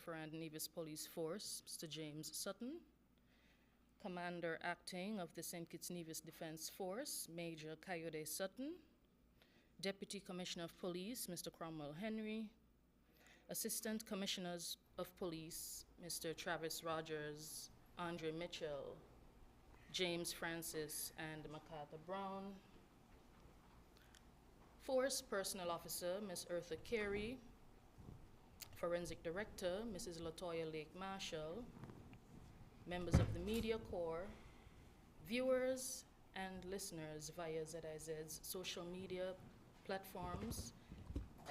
Christopher and Nevis Police Force, Mr. James Sutton, Commander Acting of the St. Kitts Nevis Defense Force, Major Coyote Sutton, Deputy Commissioner of Police, Mr. Cromwell Henry, Assistant Commissioners of Police, Mr. Travis Rogers, Andre Mitchell, James Francis, and MacArthur Brown, Force Personnel Officer, Ms. Eartha Carey, Forensic Director, Mrs. Latoya Lake Marshall, members of the Media Corps, viewers and listeners via ZIZ's social media platforms,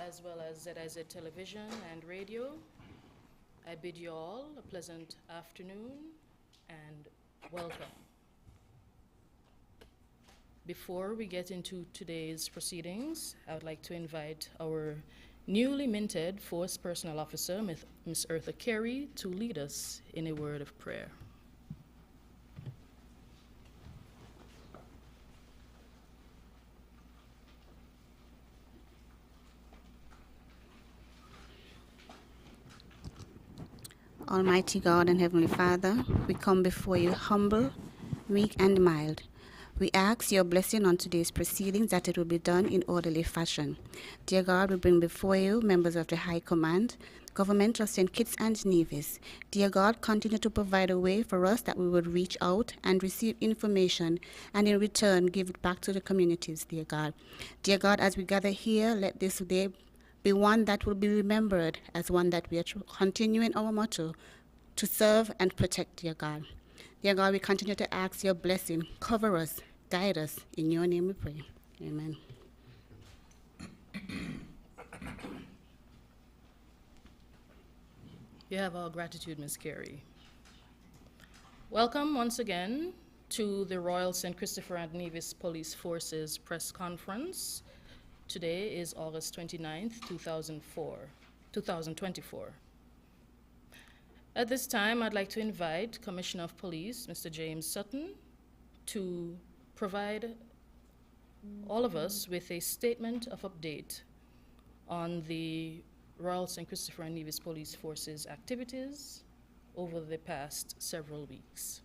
as well as ZIZ television and radio, I bid you all a pleasant afternoon and welcome. Before we get into today's proceedings, I would like to invite our newly minted Force Personnel Officer, Ms. Eartha Carey, to lead us in a word of prayer. Almighty God and Heavenly Father, we come before you humble, meek, and mild. We ask your blessing on today's proceedings, that it will be done in orderly fashion. Dear God, we bring before you members of the High Command, Government of St. Kitts and Nevis. Dear God, continue to provide a way for us that we would reach out and receive information, and in return give it back to the communities, dear God. Dear God, as we gather here, let this day be one that will be remembered as one that we are continuing our motto to serve and protect, dear God. Dear God, we continue to ask your blessing. Cover us, guide us. In your name we pray. Amen. You have our gratitude, Ms. Carey. Welcome once again to the Royal St. Christopher and Nevis Police Forces press conference. Today is August 29th, 2024. At this time, I'd like to invite Commissioner of Police, Mr. James Sutton, to provide all of us with a statement of update on the Royal St. Christopher and Nevis Police Force's activities over the past several weeks.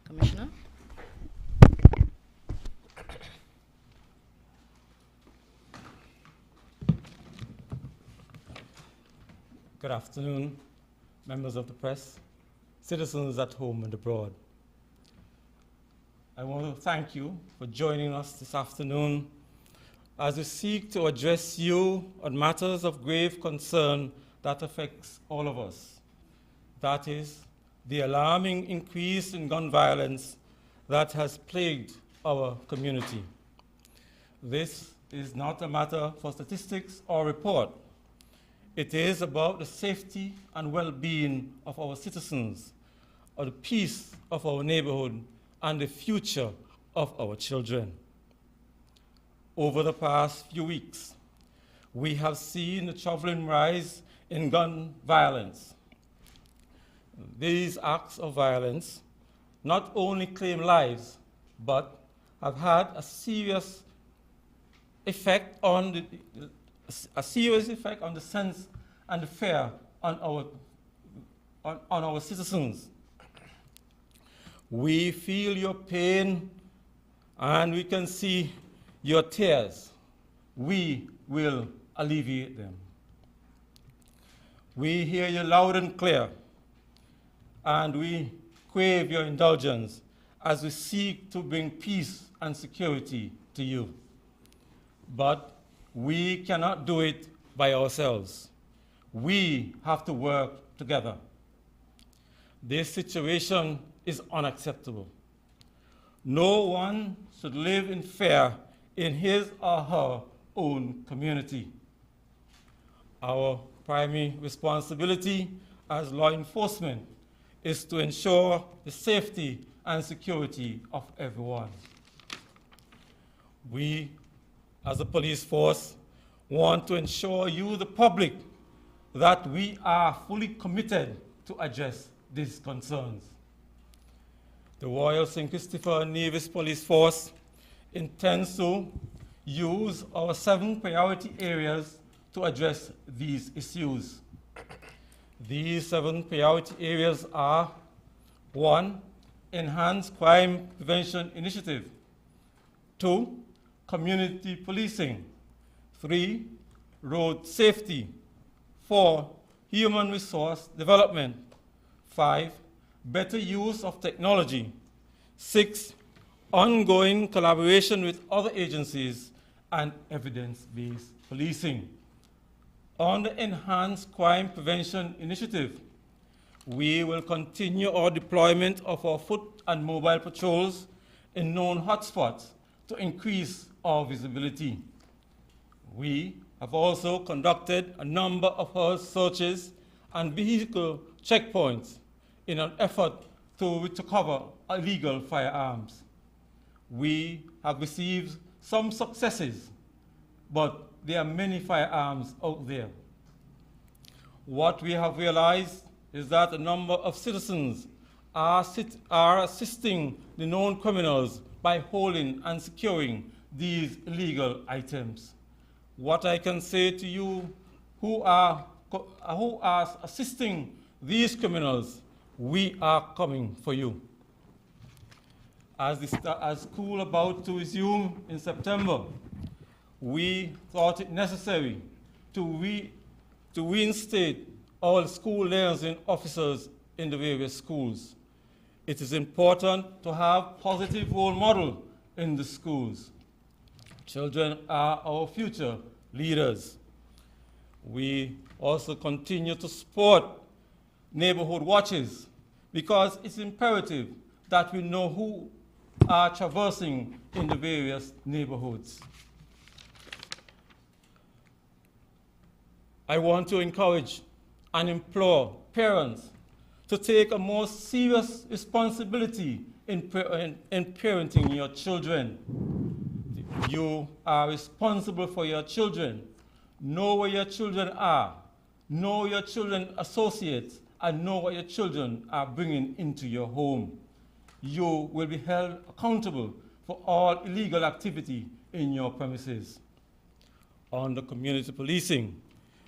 Commissioner? Good afternoon, members of the press, citizens at home and abroad. I want to thank you for joining us this afternoon as we seek to address you on matters of grave concern that affects all of us. That is, the alarming increase in gun violence that has plagued our community. This is not a matter for statistics or report. It is about the safety and well-being of our citizens, or the peace of our neighborhood, and the future of our children. Over the past few weeks, we have seen a troubling rise in gun violence. These acts of violence not only claim lives, but have had a serious effect on the sense and the fear on our citizens. We feel your pain and we can see your tears. We will alleviate them. We hear you loud and clear, and we crave your indulgence as we seek to bring peace and security to you. But we cannot do it by ourselves. We have to work together. This situation is unacceptable. No one should live in fear in his or her own community. Our primary responsibility as law enforcement is to ensure the safety and security of everyone. We, as a police force, want to ensure you, the public, that we are fully committed to address these concerns. The Royal St. Christopher and Nevis Police Force intends to use our 7 priority areas to address these issues. These 7 priority areas are: 1, enhanced crime prevention initiative; 2, community policing; 3, road safety; 4, human resource development; 5, better use of technology; 6, ongoing collaboration with other agencies; and evidence-based policing. On the enhanced crime prevention initiative, we will continue our deployment of our foot and mobile patrols in known hotspots to increase our visibility. We have also conducted a number of house searches and vehicle checkpoints in an effort to recover illegal firearms. We have received some successes, but there are many firearms out there. What we have realized is that a number of citizens are assisting the known criminals by holding and securing these illegal items. What I can say to you who are assisting these criminals, we are coming for you. As school about to resume in September, we thought it necessary to reinstate all school liaison officers in the various schools. It is important to have positive role model in the schools. Children are our future leaders. We also continue to support neighborhood watches because it's imperative that we know who are traversing in the various neighborhoods. I want to encourage and implore parents to take a more serious responsibility in parenting your children. You are responsible for your children. Know where your children are. Know your children's associates and know what your children are bringing into your home. You will be held accountable for all illegal activity in your premises. On the community policing,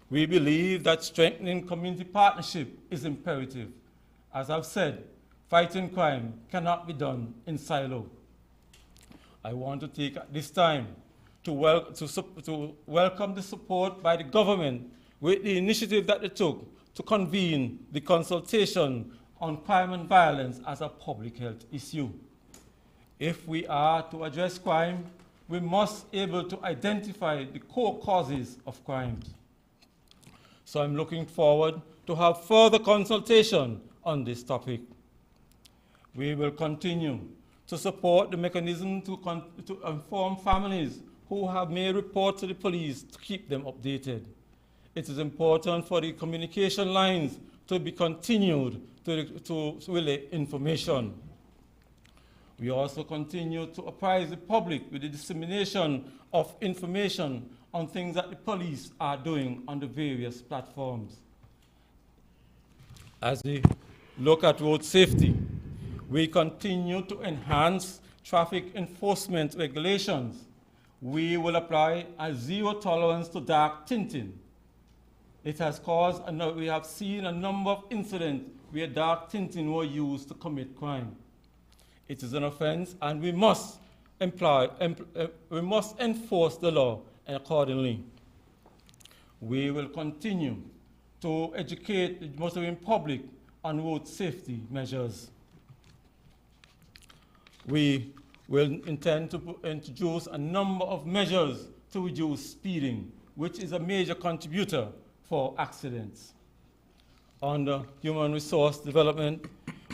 we believe that strengthening community partnership is imperative. As I've said, fighting crime cannot be done in silo. I want to take this time to welcome the support by the government with the initiative that they took to convene the consultation on crime and violence as a public health issue. If we are to address crime, we must be able to identify the core causes of crimes. So I'm looking forward to have further consultation on this topic. We will continue to support the mechanism to inform families who have made reports to the police to keep them updated. It is important for the communication lines to be continued to relay information. We also continue to apprise the public with the dissemination of information on things that the police are doing on the various platforms. As we look at road safety, we continue to enhance traffic enforcement regulations. We will apply a zero tolerance to dark tinting. It has caused, we have seen a number of incidents where dark tinting were used to commit crime. It is an offense and we must enforce the law accordingly. We will continue to educate the motoring public on road safety measures. We will intend to introduce a number of measures to reduce speeding, which is a major contributor for accidents. On the human resource development,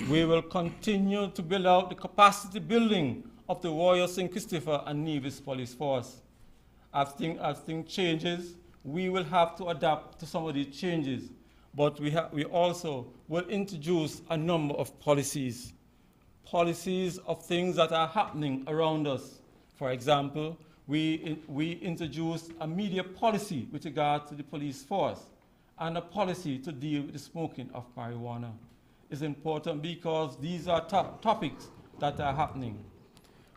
we will continue to build out the capacity building of the Royal St. Christopher and Nevis Police Force. As things changes, we will have to adapt to some of these changes, but we also will introduce a number of policies of things that are happening around us. For example, we introduced a media policy with regard to the police force and a policy to deal with the smoking of marijuana. It's important because these are topics that are happening.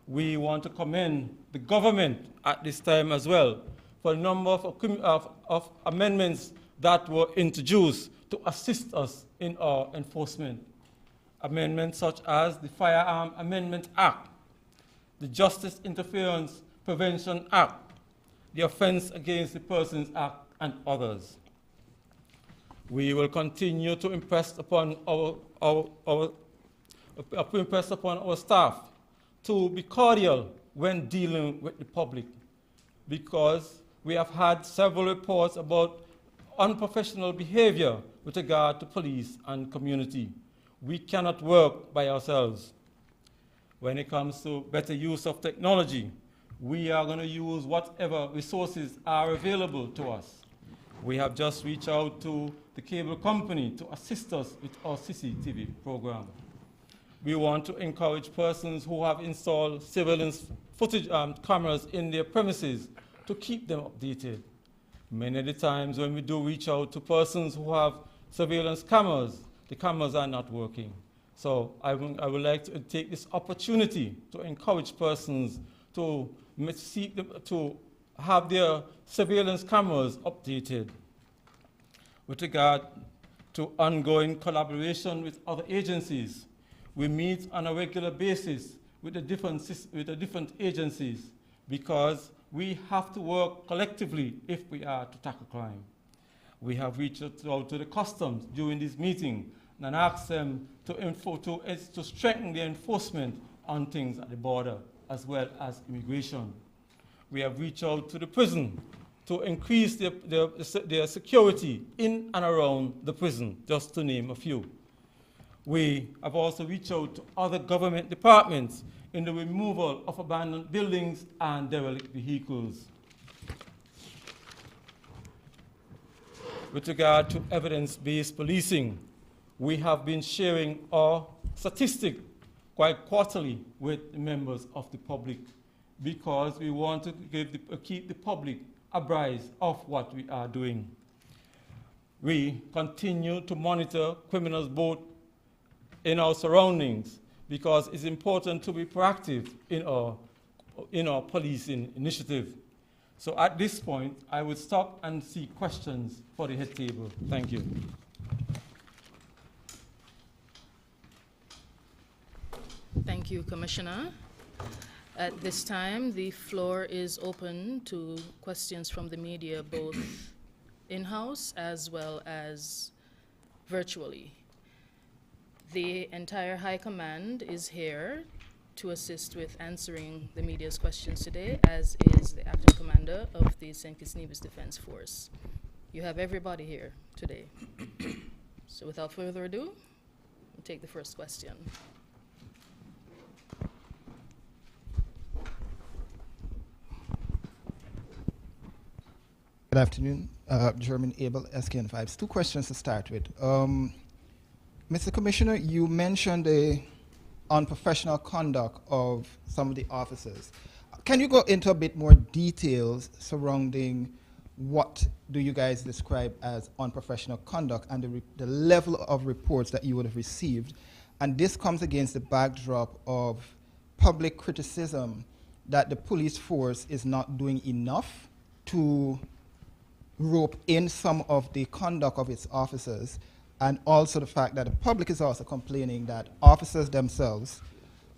We want to commend the government at this time as well for a number of amendments that were introduced to assist us in our enforcement. Amendments such as the Firearm Amendment Act, the Justice Interference Prevention Act, the Offense Against the Persons Act, and others. We will continue to impress upon our staff to be cordial when dealing with the public, because we have had several reports about unprofessional behavior with regard to police and community. We cannot work by ourselves. When it comes to better use of technology, we are going to use whatever resources are available to us. We have just reached out to the cable company to assist us with our CCTV program. We want to encourage persons who have installed surveillance footage cameras in their premises to keep them updated. Many of the times when we do reach out to persons who have surveillance cameras, the cameras are not working. So I would like to take this opportunity to encourage persons to have their surveillance cameras updated. With regard to ongoing collaboration with other agencies, we meet on a regular basis with the different agencies, because we have to work collectively if we are to tackle crime. We have reached out to the customs during this meeting and asked them to strengthen the enforcement on things at the border as well as immigration. We have reached out to the prison to increase their security in and around the prison, just to name a few. We have also reached out to other government departments in the removal of abandoned buildings and derelict vehicles. With regard to evidence-based policing, we have been sharing our statistic quite quarterly with the members of the public, because we want to keep the public apprised of what we are doing. We continue to monitor criminals both in our surroundings, because it's important to be proactive in our policing initiative. So at this point, I would stop and seek questions for the head table. Thank you. Thank you, Commissioner. At this time, the floor is open to questions from the media, both in-house as well as virtually. The entire High Command is here to assist with answering the media's questions today, as is the acting commander of the St. Kitts Nevis Defense Force. You have everybody here today. So without further ado, we'll take the first question. Good afternoon, German Abel, SKN5s. Two questions to start with. Mr. Commissioner, you mentioned the unprofessional conduct of some of the officers. Can you go into a bit more details surrounding what do you guys describe as unprofessional conduct and the level of reports that you would have received? And this comes against the backdrop of public criticism that the police force is not doing enough to rope in some of the conduct of its officers, and also the fact that the public is also complaining that officers themselves,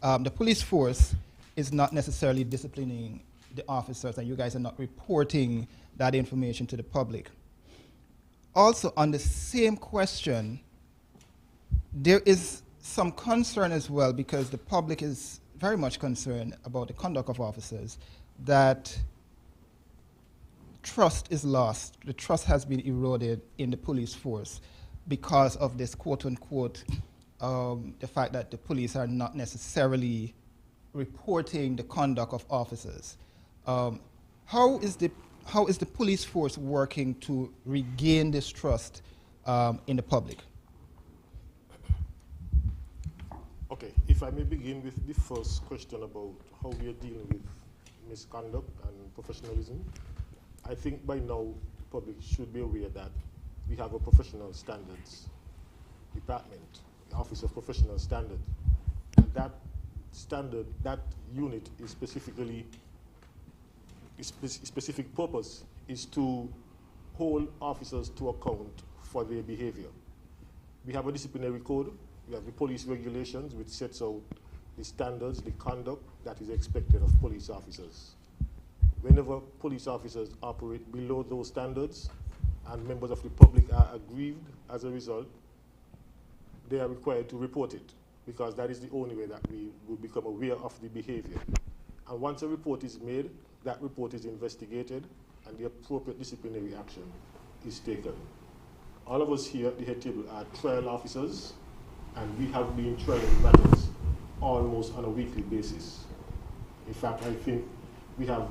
the police force, is not necessarily disciplining the officers, and you guys are not reporting that information to the public. Also, on the same question, there is some concern as well, because the public is very much concerned about the conduct of officers, that trust is lost. The trust has been eroded in the police force because of this quote-unquote, the fact that the police are not necessarily reporting the conduct of officers. How is the police force working to regain this trust in the public? Okay, if I may begin with the first question about how we are dealing with misconduct and professionalism. I think by now the public should be aware that we have a professional standards department, the Office of Professional Standard. And that standard, that unit is specifically, its specific purpose is to hold officers to account for their behavior. We have a disciplinary code, we have the police regulations which sets out the standards, the conduct that is expected of police officers. Whenever police officers operate below those standards and members of the public are aggrieved as a result, they are required to report it, because that is the only way that we will become aware of the behavior. And once a report is made, that report is investigated and the appropriate disciplinary action is taken. All of us here at the head table are trial officers, and we have been trying matters almost on a weekly basis. In fact, I think we have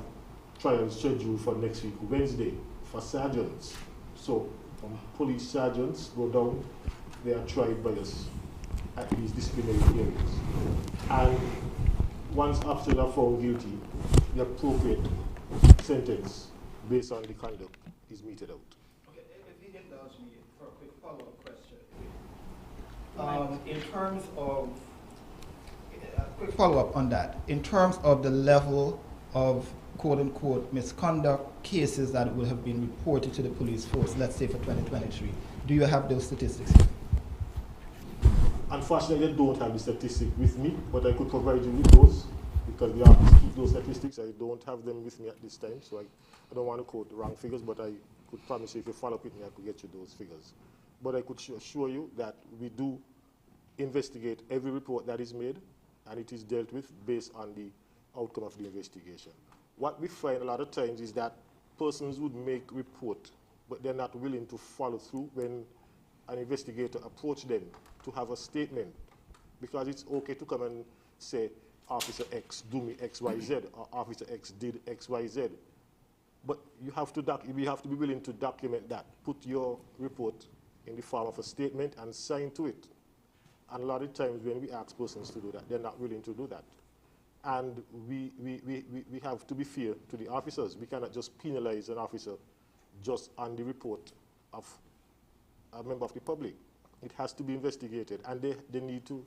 trials scheduled for next week, Wednesday, for sergeants. So from police sergeants go down, they are tried by us at these disciplinary hearings. And once officers are found guilty, the appropriate sentence based on the conduct is meted out. Okay, if you indulge me for a quick follow-up question. In terms of, a quick follow-up on that, in terms of the level of quote-unquote misconduct cases that would have been reported to the police force, let's say for 2023, do you have those statistics here? Unfortunately, I don't have the statistic with me, but I could provide you with those, because we have to keep those statistics. I don't have them with me at this time, so I don't want to quote the wrong figures, but I could promise you if you follow up with me, I could get you those figures. But I could assure you that we do investigate every report that is made, and it is dealt with based on the outcome of the investigation. What we find a lot of times is that persons would make report, but they're not willing to follow through when an investigator approaches them to have a statement, because it's okay to come and say, Officer X do me X, Y, Z, or Officer X did X, Y, Z. But you have to be willing to document that. Put your report in the form of a statement and sign to it. And a lot of times when we ask persons to do that, they're not willing to do that. And we have to be fair to the officers. We cannot just penalize an officer just on the report of a member of the public. It has to be investigated, and they need to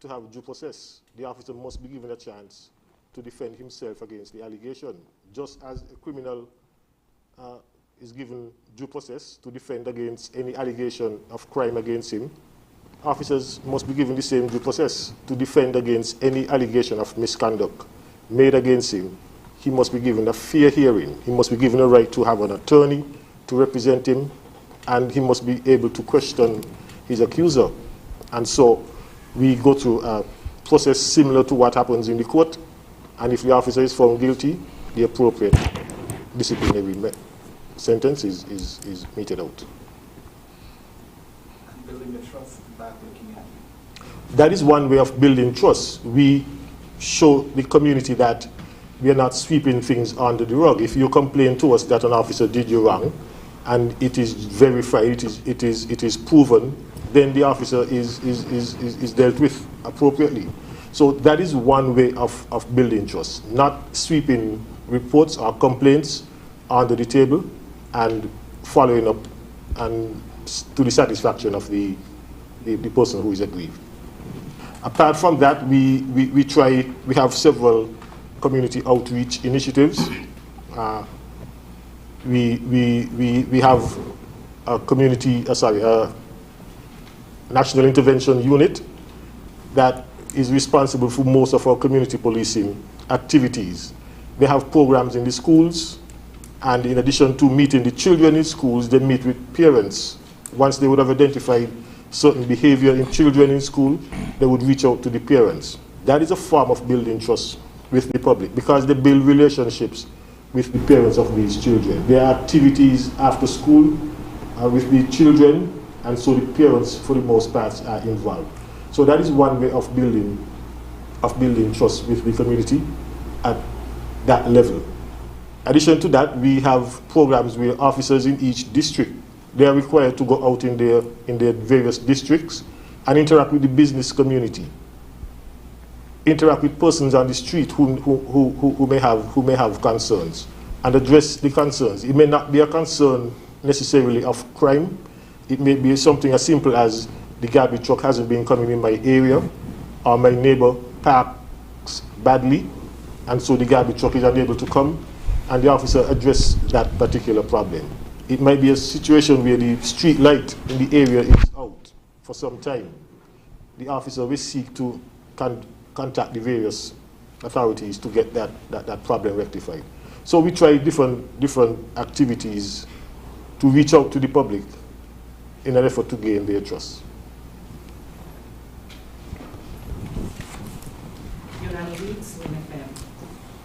have due process. The officer must be given a chance to defend himself against the allegation, just as a criminal is given due process to defend against any allegation of crime against him. Officers must be given the same due process to defend against any allegation of misconduct made against him. He must be given a fair hearing. He must be given a right to have an attorney to represent him, and he must be able to question his accuser. And so we go through a process similar to what happens in the court, and if the officer is found guilty, the appropriate disciplinary sentence is meted out. And building the trust back looking at you. That is one way of building trust. We show the community that we are not sweeping things under the rug. If you complain to us that an officer did you wrong, and it is verified, it is proven, then the officer is dealt with appropriately. So that is one way of building trust, not sweeping reports or complaints under the table and following up and to the satisfaction of the person who is aggrieved. Apart from that, we have several community outreach initiatives. We have a national intervention unit that is responsible for most of our community policing activities. They have programs in the schools, and in addition to meeting the children in schools, they meet with parents. Once they would have identified certain behavior in children in school, they would reach out to the parents. That is a form of building trust with the public, because they build relationships with the parents of these children. There are activities after school with the children, and so the parents, for the most part, are involved. So that is one way of building trust with the community at that level. In addition to that, we have programs where officers in each district, they are required to go out in their various districts and interact with the business community, interact with persons on the street who may have concerns, and address the concerns. It may not be a concern necessarily of crime. It may be something as simple as the garbage truck hasn't been coming in my area, or my neighbor parks badly, and so the garbage truck is unable to come, and the officer address that particular problem. it might be a situation where the street light in the area is out for some time. The officer will seek to contact the various authorities to get that problem rectified. So we try different activities to reach out to the public in an effort to gain their trust.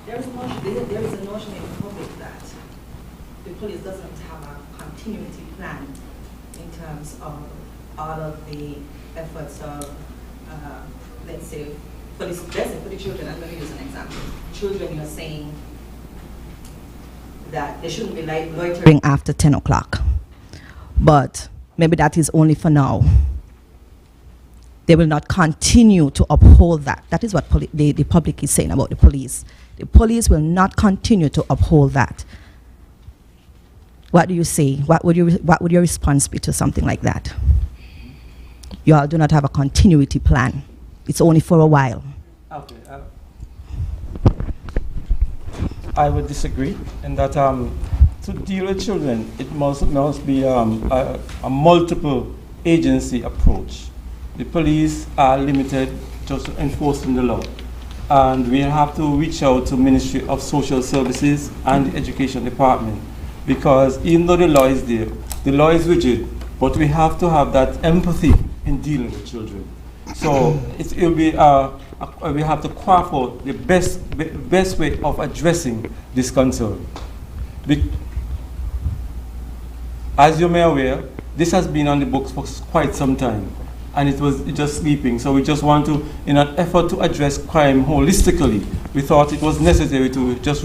There is a notion in the public that the police doesn't have a continuity plan in terms of all of the efforts of, let's say, for the children. I'm going to use an example. Children, you're saying that they shouldn't be loitering after 10 o'clock. But maybe that is only for now. They will not continue to uphold that. That is what the public is saying about the police. The police will not continue to uphold that. What do you say? What would your response be to something like that? You all do not have a continuity plan. It's only for a while. Okay. I would disagree in that to deal with children, it must be a multiple agency approach. The police are limited just to enforcing the law. And we have to reach out to Ministry of Social Services and the Education Department, because even though the law is there, the law is rigid, but we have to have that empathy in dealing with children. So it'll be, we have to craft out the best way of addressing this concern. As you may be aware, this has been on the books for quite some time, and it was just sleeping. So we just want to, in an effort to address crime holistically, we thought it was necessary to just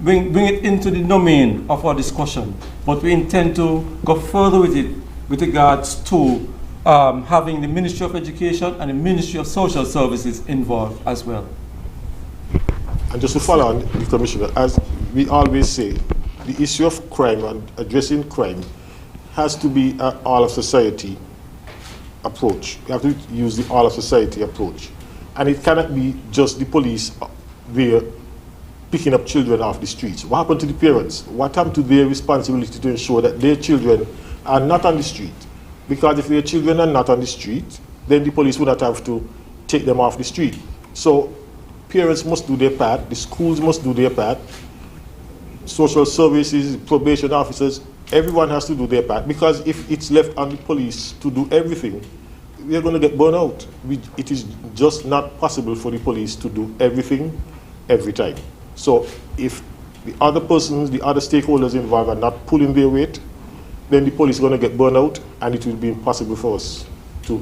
bring it into the domain of our discussion. But we intend to go further with it with regards to having the Ministry of Education and the Ministry of Social Services involved as well. And just to follow on the Commissioner, as we always say, the issue of crime and addressing crime has to be an all-of-society approach. We have to use the all-of-society approach. And it cannot be just the police there picking up children off the streets. What happened to the parents? What happened to their responsibility to ensure that their children are not on the street? Because if their children are not on the street, then the police would not have to take them off the street. So parents must do their part, the schools must do their part, social services, probation officers, everyone has to do their part. Because if it's left on the police to do everything, we're going to get burned out. It is just not possible for the police to do everything every time. So if the other persons, the other stakeholders involved are not pulling their weight, then the police is going to get burned out, and it will be impossible for us to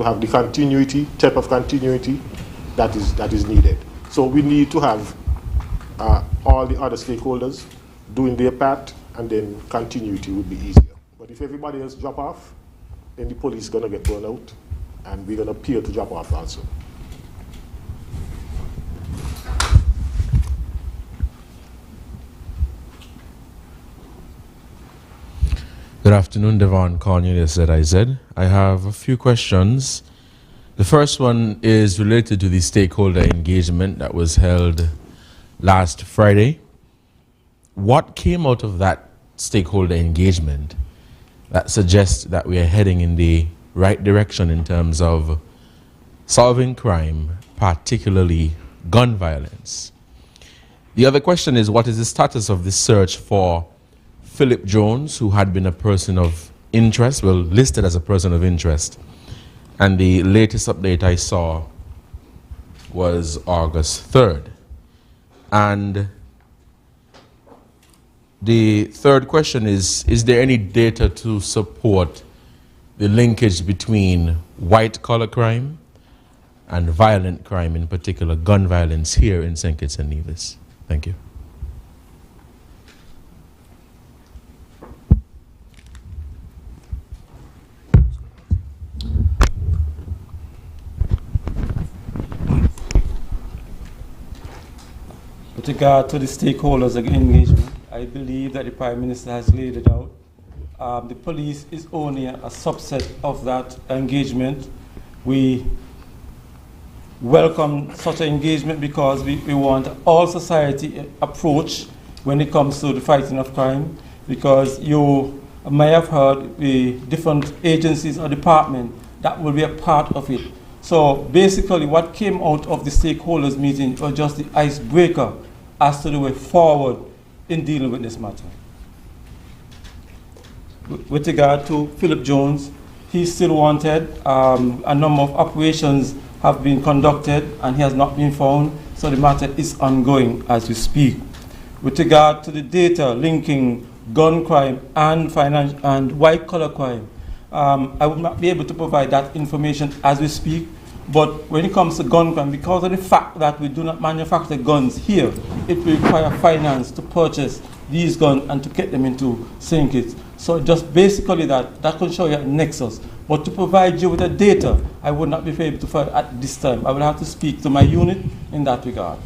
have the continuity, type of continuity that is needed. So we need to have all the other stakeholders doing their part, and then continuity would be easier. But if everybody else drop off, then the police is going to get burned out, and we're going to appear to drop off also. Good afternoon, Devon Cornelius, ZIZ. I have a few questions. The first one is related to the stakeholder engagement that was held last Friday. What came out of that stakeholder engagement that suggests that we are heading in the right direction in terms of solving crime, particularly gun violence? The other question is, what is the status of the search for Philip Jones, who had been a person of interest, well, listed as a person of interest? And the latest update I saw was August 3rd. And the third question is there any data to support the linkage between white-collar crime and violent crime, in particular gun violence, here in St. Kitts and Nevis? Thank you. With regard to the stakeholders engagement, I believe that the Prime Minister has laid it out. The police is only a subset of that engagement. We welcome such an engagement because we want all society approach when it comes to the fighting of crime. because you may have heard the different agencies or departments that will be a part of it. So basically what came out of the stakeholders meeting was just the icebreaker as to the way forward in dealing with this matter. With regard to Philip Jones, he's still wanted. A number of operations have been conducted and he has not been found, so the matter is ongoing as we speak. With regard to the data linking gun crime and white-collar crime, I will not be able to provide that information as we speak, but when it comes to gun crime, because of the fact that we do not manufacture guns here, it will require finance to purchase these guns and to get them into syndicates. So just basically that can show you a nexus. But to provide you with the data, I would not be able to provide at this time. I will have to speak to my unit in that regard.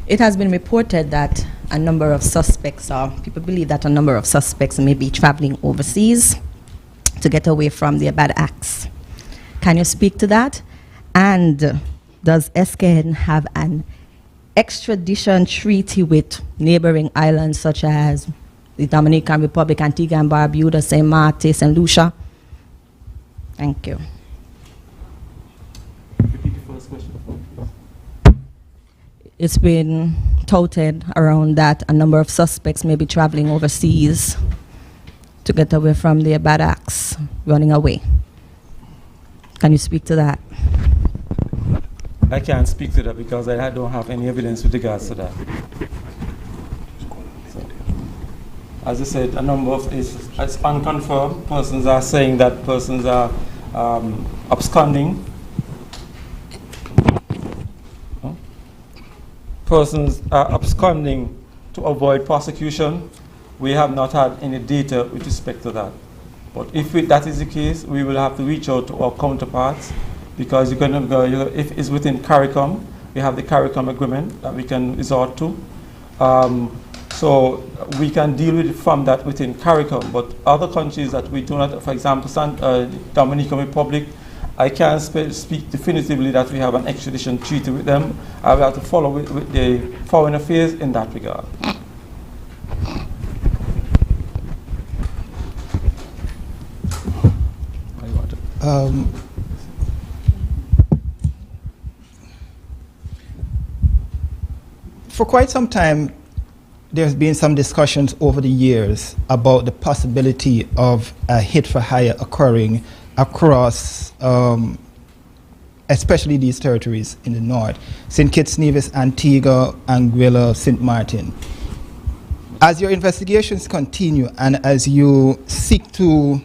It has been reported that a number of suspects, or people believe that a number of suspects may be traveling overseas to get away from their bad acts. Can you speak to that? And does SKN have an extradition treaty with neighboring islands such as the Dominican Republic, Antigua and Barbuda, St. Martin, St. Lucia? Thank you. Repeat the first question. It's been touted around that a number of suspects may be traveling overseas to get away from their bad acts, running away. Can you speak to that? I can't speak to that because I don't have any evidence with regards to that. So, as I said, a number of it's unconfirmed. Persons are saying that persons are absconding. Persons are absconding to avoid prosecution. We have not had any data with respect to that. But if that is the case, we will have to reach out to our counterparts, because you're going to go, if it's within CARICOM, we have the CARICOM agreement that we can resort to. So we can deal with it from that within CARICOM. But other countries that we do not, for example, Dominican Republic, I can't speak definitively that we have an extradition treaty with them. I will have to follow with the Foreign Affairs in that regard. For quite some time, there's been some discussions over the years about the possibility of a hit for hire occurring across, especially these territories in the north, St. Kitts, Nevis, Antigua, Anguilla, St. Martin. As your investigations continue and as you seek to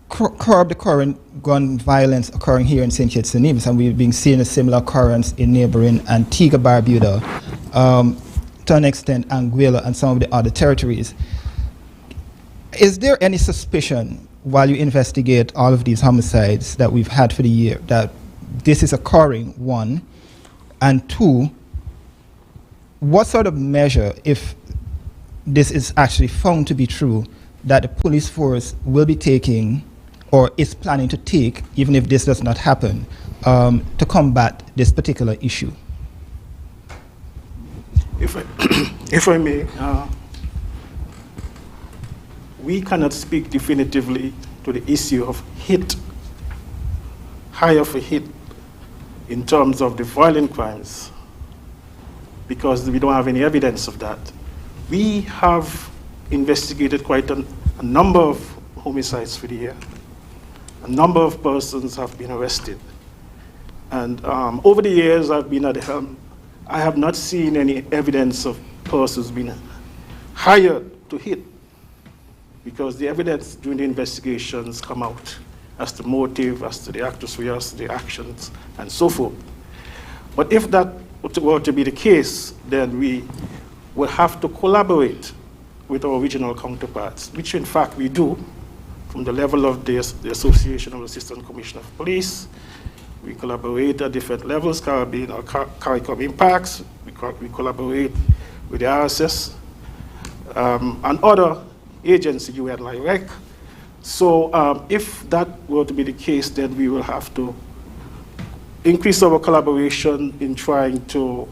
curb the current gun violence occurring here in St. Kitts and Nevis, and we've been seeing a similar occurrence in neighboring Antigua, Barbuda, to an extent Anguilla and some of the other territories. Is there any suspicion while you investigate all of these homicides that we've had for the year that this is occurring, one, and two, what sort of measure, if this is actually found to be true, that the police force will be taking or is planning to take, even if this does not happen, to combat this particular issue? If I may, we cannot speak definitively to the issue of hit, hire for hit, in terms of the violent crimes, because we don't have any evidence of that. We have investigated quite a number of homicides for the year. A number of persons have been arrested. And over the years I've been at the helm, I have not seen any evidence of persons being hired to hit, because the evidence during the investigations come out as to motive, as to the actus reus, the actions, and so forth. But if that were to be the case, then we will have to collaborate with our regional counterparts, which in fact we do, from the level of the Association of Assistant Commissioner of Police. We collaborate at different levels, Caribbean or CARICOM impacts. We collaborate with the RSS and other agencies, UN LIREC. So if that were to be the case, then we will have to increase our collaboration in trying to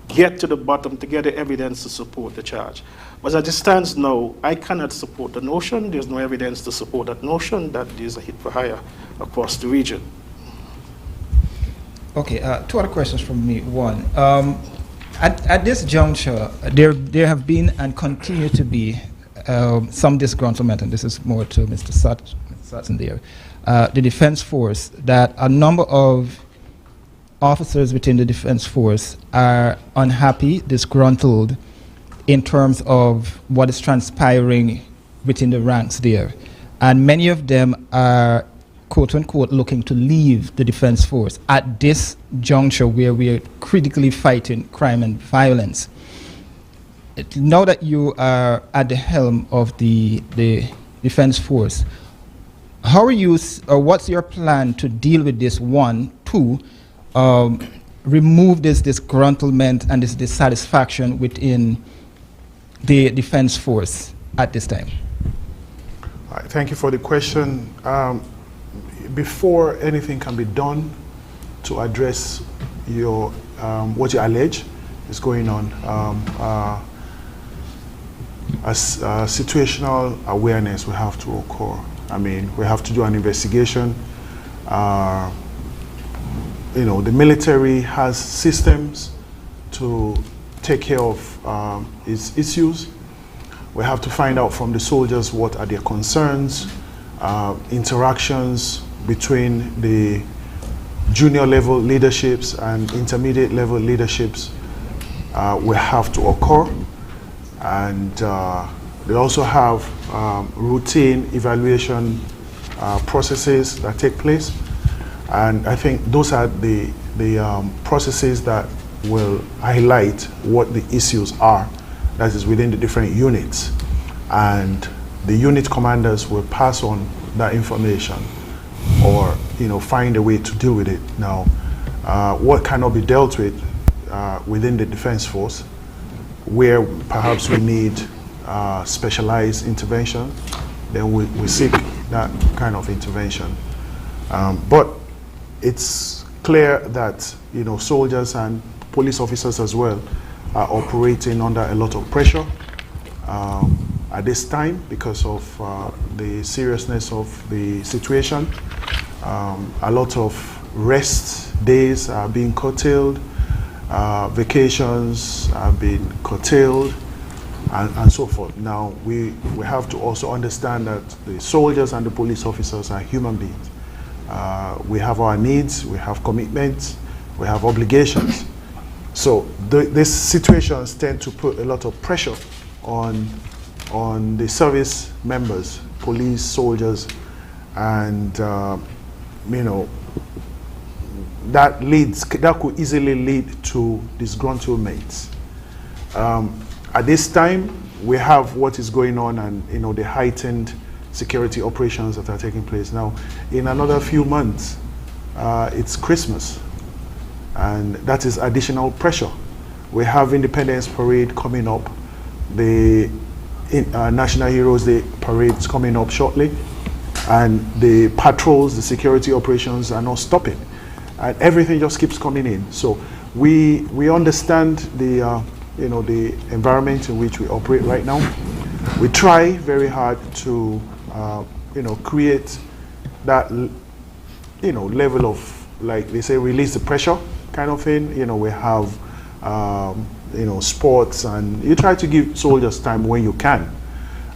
get to the bottom to get the evidence to support the charge. But as it stands now, I cannot support the notion. There's no evidence to support that notion that there's a hit for hire across the region. Okay, two other questions from me. One, at this juncture, there have been and continue to be some disgruntlement, and this is more to Mr. Sutton there. The Defense Force, that a number of officers within the Defense Force are unhappy, disgruntled in terms of what is transpiring within the ranks there. And many of them are, quote unquote, looking to leave the Defense Force at this juncture where we are critically fighting crime and violence. Now that you are at the helm of the Defense Force, how are you, or what's your plan to deal with this? One, two, remove this disgruntlement and this dissatisfaction within the Defense Force at this time? All right, thank you for the question. Before anything can be done to address your what you allege is going on, situational awareness will have to occur. I mean, we have to do an investigation. You know, the military has systems to take care of its issues. We have to find out from the soldiers what are their concerns, interactions between the junior level leaderships and intermediate level leaderships will have to occur. And they also have routine evaluation processes that take place. And I think those are the processes that will highlight what the issues are that is within the different units. And the unit commanders will pass on that information or, you know, find a way to deal with it. Now, what cannot be dealt with within the Defense Force, where perhaps we need specialized intervention, then we seek that kind of intervention. But it's clear that, you know, soldiers and police officers as well are operating under a lot of pressure at this time because of the seriousness of the situation. A lot of rest days are being curtailed, vacations are being curtailed, and so forth. Now, we have to also understand that the soldiers and the police officers are human beings. We have our needs, we have commitments, we have obligations. So these situations tend to put a lot of pressure on the service members, police, soldiers, and you know, that could easily lead to disgruntlement. At this time, we have what is going on, and, you know, the heightened security operations that are taking place now. In another few months, it's Christmas, and that is additional pressure. We have Independence Parade coming up. The National Heroes Day Parade is coming up shortly, and the patrols, the security operations are not stopping, and everything just keeps coming in. So we understand the you know, the environment in which we operate right now. We try very hard to you know, create that, you know, level of, like they say, release the pressure kind of thing. You know, we have you know, sports, and you try to give soldiers time when you can,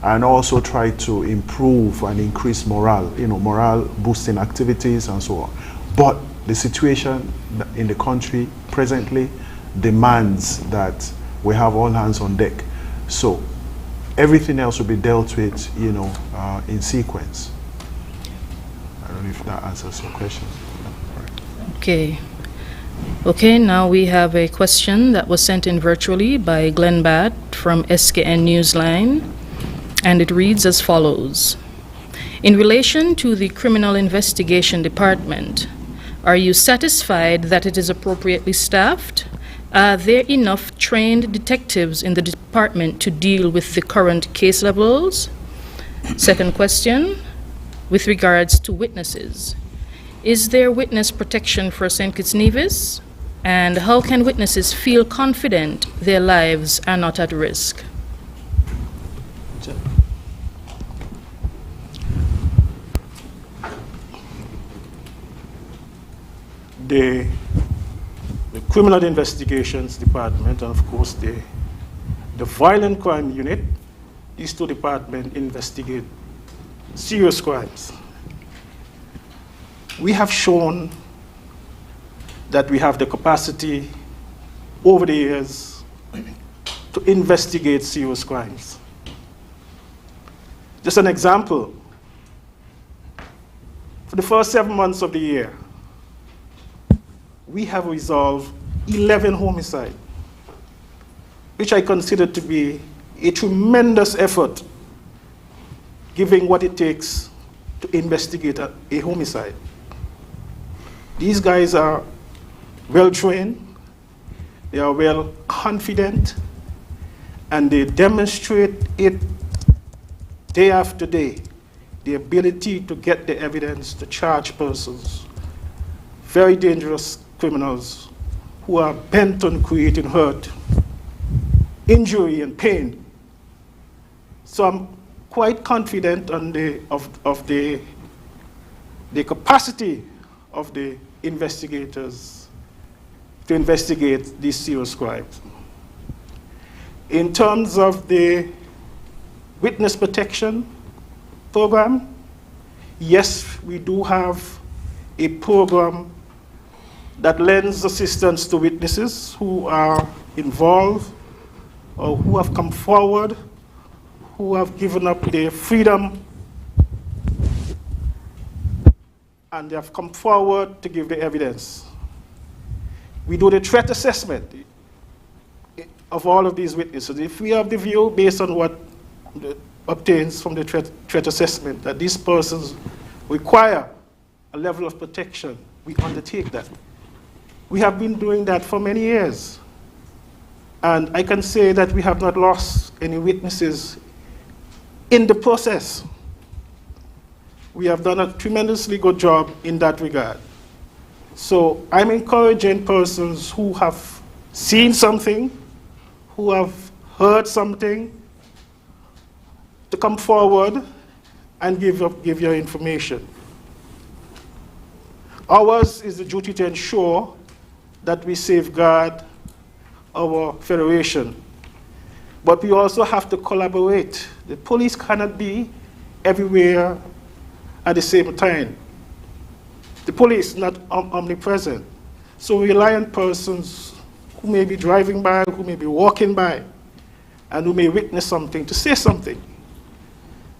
and also try to improve and increase morale, you know, morale boosting activities and so on. But the situation in the country presently demands that we have all hands on deck. So everything else will be dealt with, you know, in sequence. I don't know if that answers your question. Okay. Okay, now we have a question that was sent in virtually by Glenn Batt from SKN Newsline, and it reads as follows. In relation to the Criminal Investigation Department, are you satisfied that it is appropriately staffed? Are there enough trained detectives in the department to deal with the current case levels? Second question, with regards to witnesses, is there witness protection for St. Kitts Nevis? And how can witnesses feel confident their lives are not at risk? The Criminal Investigations Department, and of course the Violent Crime Unit, these two departments investigate serious crimes. We have shown that we have the capacity over the years to investigate serious crimes. Just an example, for the first 7 months of the year, we have resolved 11 homicides, which I consider to be a tremendous effort, given what it takes to investigate a homicide. These guys are well-trained, they are well confident, and they demonstrate it day after day, the ability to get the evidence to charge persons, very dangerous criminals who are bent on creating hurt, injury, and pain. So I'm quite confident on the capacity of the investigators to investigate these serious crimes. In terms of the witness protection program, yes, we do have a program that lends assistance to witnesses who are involved or who have come forward, who have given up their freedom, and they have come forward to give the evidence. We do the threat assessment of all of these witnesses. If we have the view, based on what obtains from the threat assessment, that these persons require a level of protection, we undertake that. We have been doing that for many years. And I can say that we have not lost any witnesses in the process. We have done a tremendously good job in that regard. So I'm encouraging persons who have seen something, who have heard something, to come forward and give your information. Ours is the duty to ensure that we safeguard our federation. But we also have to collaborate. The police cannot be everywhere at the same time. The police is not omnipresent. So we rely on persons who may be driving by, who may be walking by, and who may witness something to say something.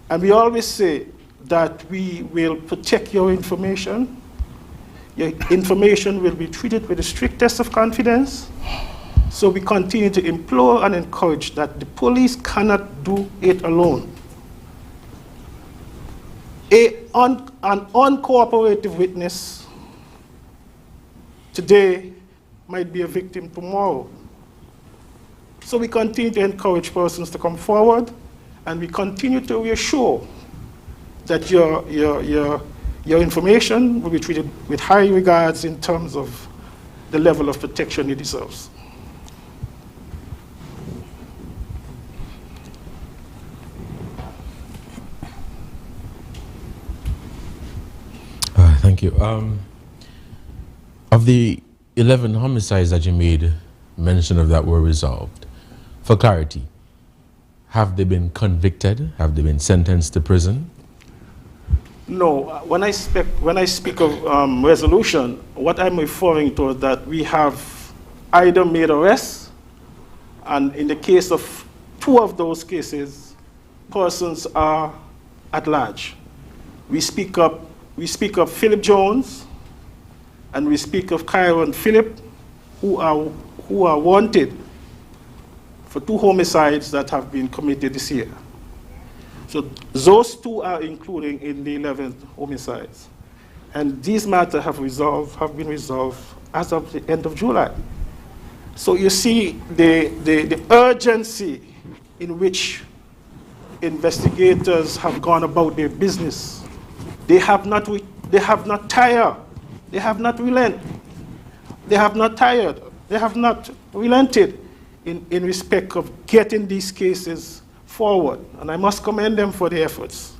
And we always say that we will protect your information. Your information will be treated with the strictest of confidence. So we continue to implore and encourage that the police cannot do it alone. An uncooperative witness today might be a victim tomorrow. So we continue to encourage persons to come forward, and we continue to reassure that your information will be treated with high regards in terms of the level of protection it deserves. Thank you. Of the 11 homicides that you made mention of that were resolved, for clarity, have they been convicted? Have they been sentenced to prison? No. When I speak of resolution, what I'm referring to is that we have either made arrests, and in the case of 2 of those cases, persons are at large. We speak of Philip Jones, and we speak of Kyron Phillip, who are wanted for 2 homicides that have been committed this year. So those 2 are including in the 11 homicides. And these matters have been resolved as of the end of July. So you see the urgency in which investigators have gone about their business. They have not tired. They have not relent. they have not tired. They have not relented in respect of getting these cases forward. And I must commend them for their efforts.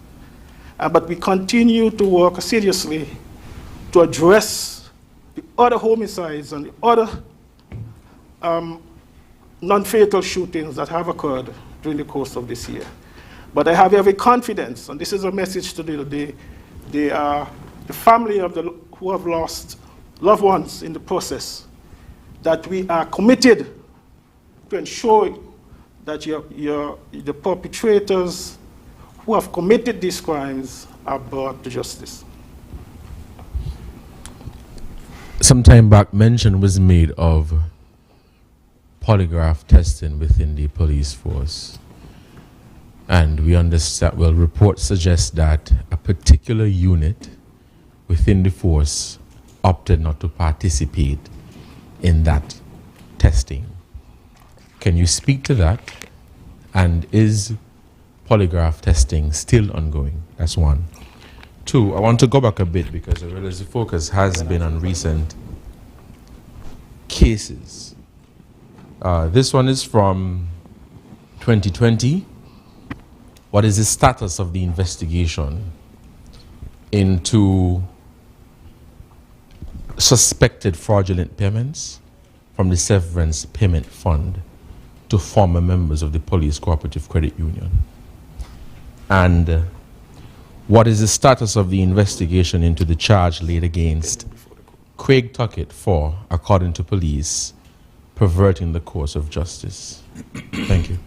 But we continue to work seriously to address the other homicides and the other non-fatal shootings that have occurred during the course of this year. But I have every confidence, and this is a message to the family of who have lost loved ones in the process, that we are committed to ensure that the perpetrators who have committed these crimes are brought to justice. Some time back, mention was made of polygraph testing within the police force. And we understand, well, reports suggest that a particular unit within the force opted not to participate in that testing. Can you speak to that? And is polygraph testing still ongoing? That's one. Two, I want to go back a bit because I realize the focus has been on recent cases. This one is from 2020. What is the status of the investigation into suspected fraudulent payments from the severance payment fund to former members of the Police Cooperative Credit Union? And what is the status of the investigation into the charge laid against Craig Tuckett for, according to police, perverting the course of justice? Thank you.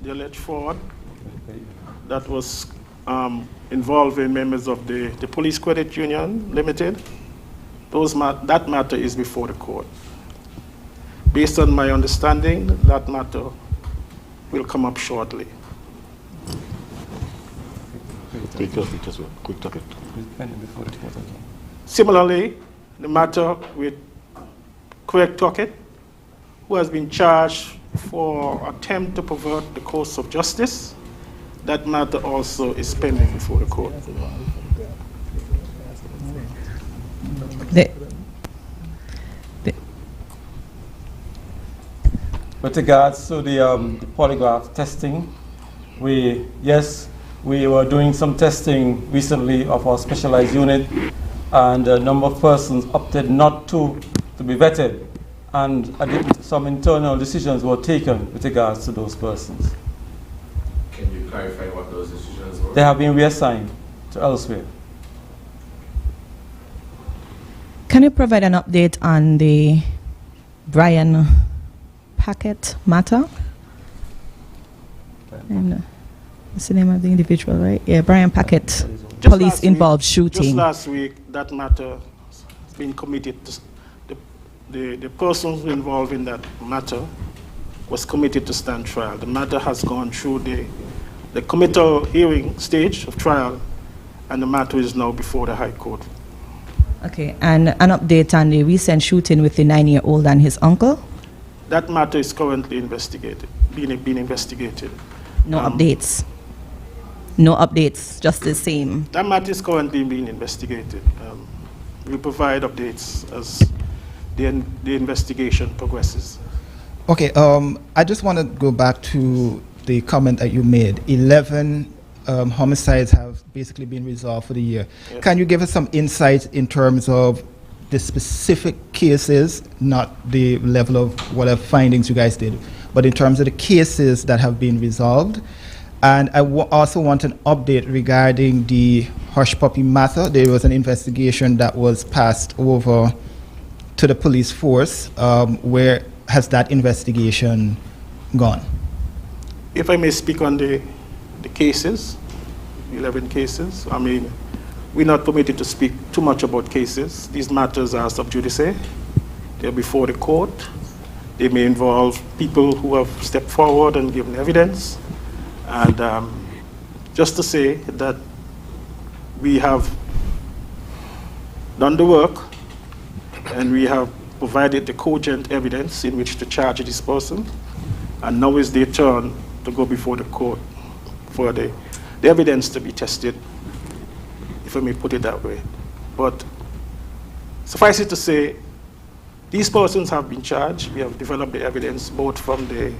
The alleged fraud that was involving members of the Police Credit Union Limited, that matter is before the court. Based on my understanding, that matter will come up shortly. Similarly, the matter with Craig Tuckett, who has been charged for attempt to pervert the course of justice, that matter also is pending before the court. With regards to the polygraph testing, we were doing some testing recently of our specialized unit, and a number of persons opted not to be vetted, and some internal decisions were taken with regards to those persons. Can you clarify what those decisions were? They have been reassigned to elsewhere. Can you provide an update on the Brian Packett matter? What's the name of the individual, right? Yeah, Brian Packett, police-involved shooting. Just last week, that matter has been committed to, the person involved in that matter was committed to stand trial. The matter has gone through the committal hearing stage of trial, and the matter is now before the High Court. Okay, and an update on the recent shooting with the 9-year-old and his uncle? That matter is currently investigated, being investigated. No updates? No updates, just the same? That matter is currently being investigated. We'll provide updates as the investigation progresses. Okay, I just want to go back to the comment that you made. 11 homicides have basically been resolved for the year. Yes. Can you give us some insight in terms of the specific cases, not the level of whatever findings you guys did, but in terms of the cases that have been resolved? And I also want an update regarding the hush puppy matter. There was an investigation that was passed over to the police force. Where has that investigation gone? If I may speak on the cases, 11 cases. I mean, we're not permitted to speak too much about cases. These matters are sub judice. They're before the court. They may involve people who have stepped forward and given evidence. And just to say that we have done the work and we have provided the cogent evidence in which to charge this person. And now is their turn to go before the court for the evidence to be tested, if I may put it that way. But suffice it to say, these persons have been charged. We have developed the evidence both from the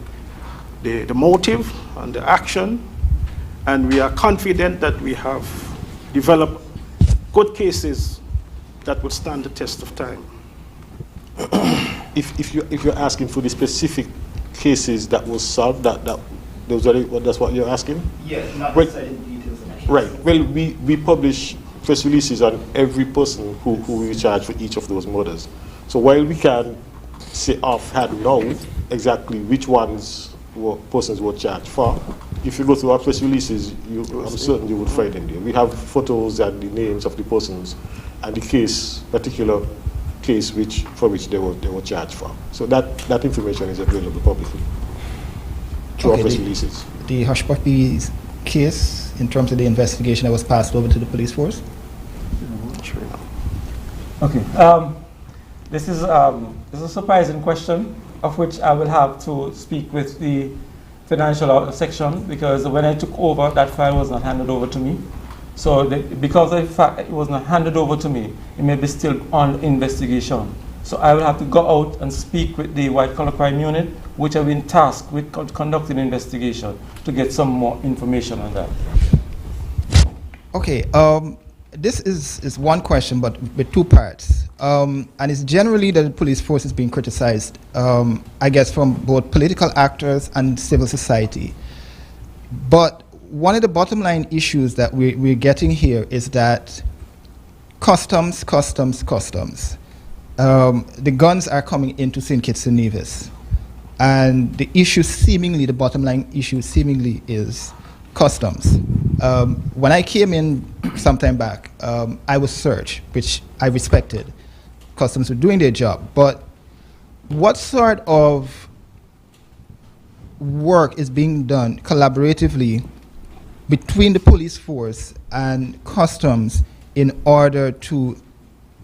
motive and the action, and we are confident that we have developed good cases that would stand the test of time. If you're asking for the specific cases that was solved, that's what you're asking? Yes, not Well, necessarily details. Right. Well, we publish press releases on every person who we charge for each of those murders. So while we can say offhand now exactly which persons were charged for, if you go through our press releases, I'm certain you would find them there. We have photos and the names of the persons and the particular case for which they were charged for. So that information is available publicly through our press releases. The Hush Puppies case, in terms of the investigation that was passed over to the police force? Sure. Okay. This is a surprising question, of which I will have to speak with the financial section, because when I took over, that file was not handed over to me. So because of the fact that it was not handed over to me, it may be still on investigation. So I will have to go out and speak with the White Collar Crime Unit, which have been tasked with conducting an investigation, to get some more information on that. Okay, this is one question, but with two parts. And it's generally that the police force is being criticized, I guess, from both political actors and civil society. But one of the bottom line issues that we're getting here is that customs. The guns are coming into St. Kitts and Nevis. And the issue seemingly, the bottom line issue seemingly is customs. When I came in some time back, I was searched, which I respected. Customs were doing their job. But what sort of work is being done collaboratively between the police force and customs in order to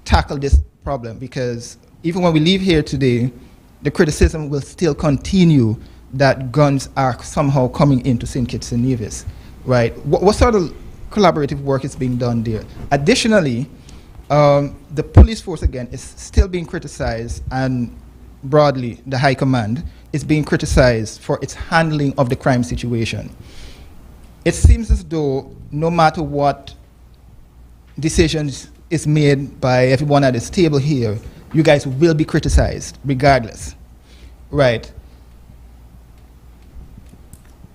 tackle this problem? Because even when we leave here today, the criticism will still continue that guns are somehow coming into St. Kitts and Nevis, right? What sort of collaborative work is being done there? Additionally, the police force, again, is still being criticized, and broadly, the High Command is being criticized for its handling of the crime situation. It seems as though no matter what decisions is made by everyone at this table here, you guys will be criticized regardless, right?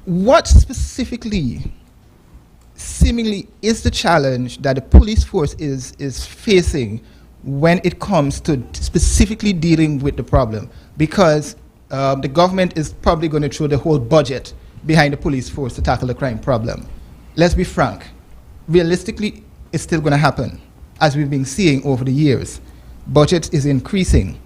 What specifically, seemingly, is the challenge that the police force is facing when it comes to specifically dealing with the problem? Because the government is probably going to throw the whole budget behind the police force to tackle the crime problem. Let's be frank. Realistically, it's still going to happen, as we've been seeing over the years. Budget is increasing.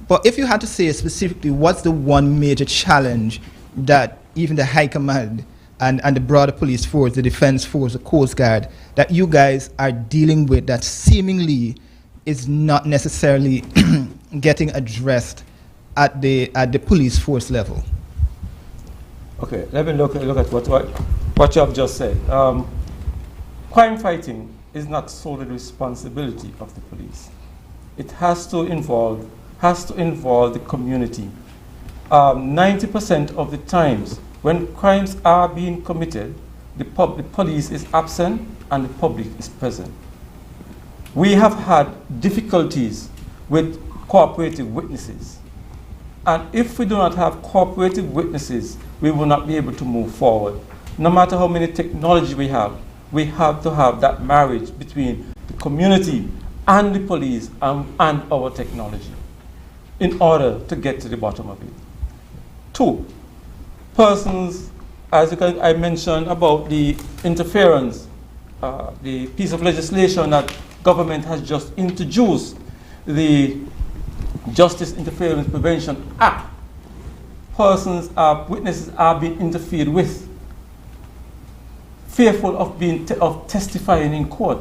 But if you had to say specifically what's the one major challenge that even the High Command and the broader police force, the Defense Force, the Coast Guard, that you guys are dealing with that seemingly is not necessarily getting addressed at the police force level? Okay, let me look at what you have just said. Crime fighting is not solely the responsibility of the police. It has to involve the community. 90% of the times when crimes are being committed, the police is absent and the public is present. We have had difficulties with cooperative witnesses. And if we do not have cooperative witnesses, we will not be able to move forward. No matter how many technology we have to have that marriage between the community and the police and our technology in order to get to the bottom of it. Two, persons, as I mentioned about the interference, the piece of legislation that government has just introduced, the Justice Interference Prevention Act. Witnesses are being interfered with, fearful of testifying in court.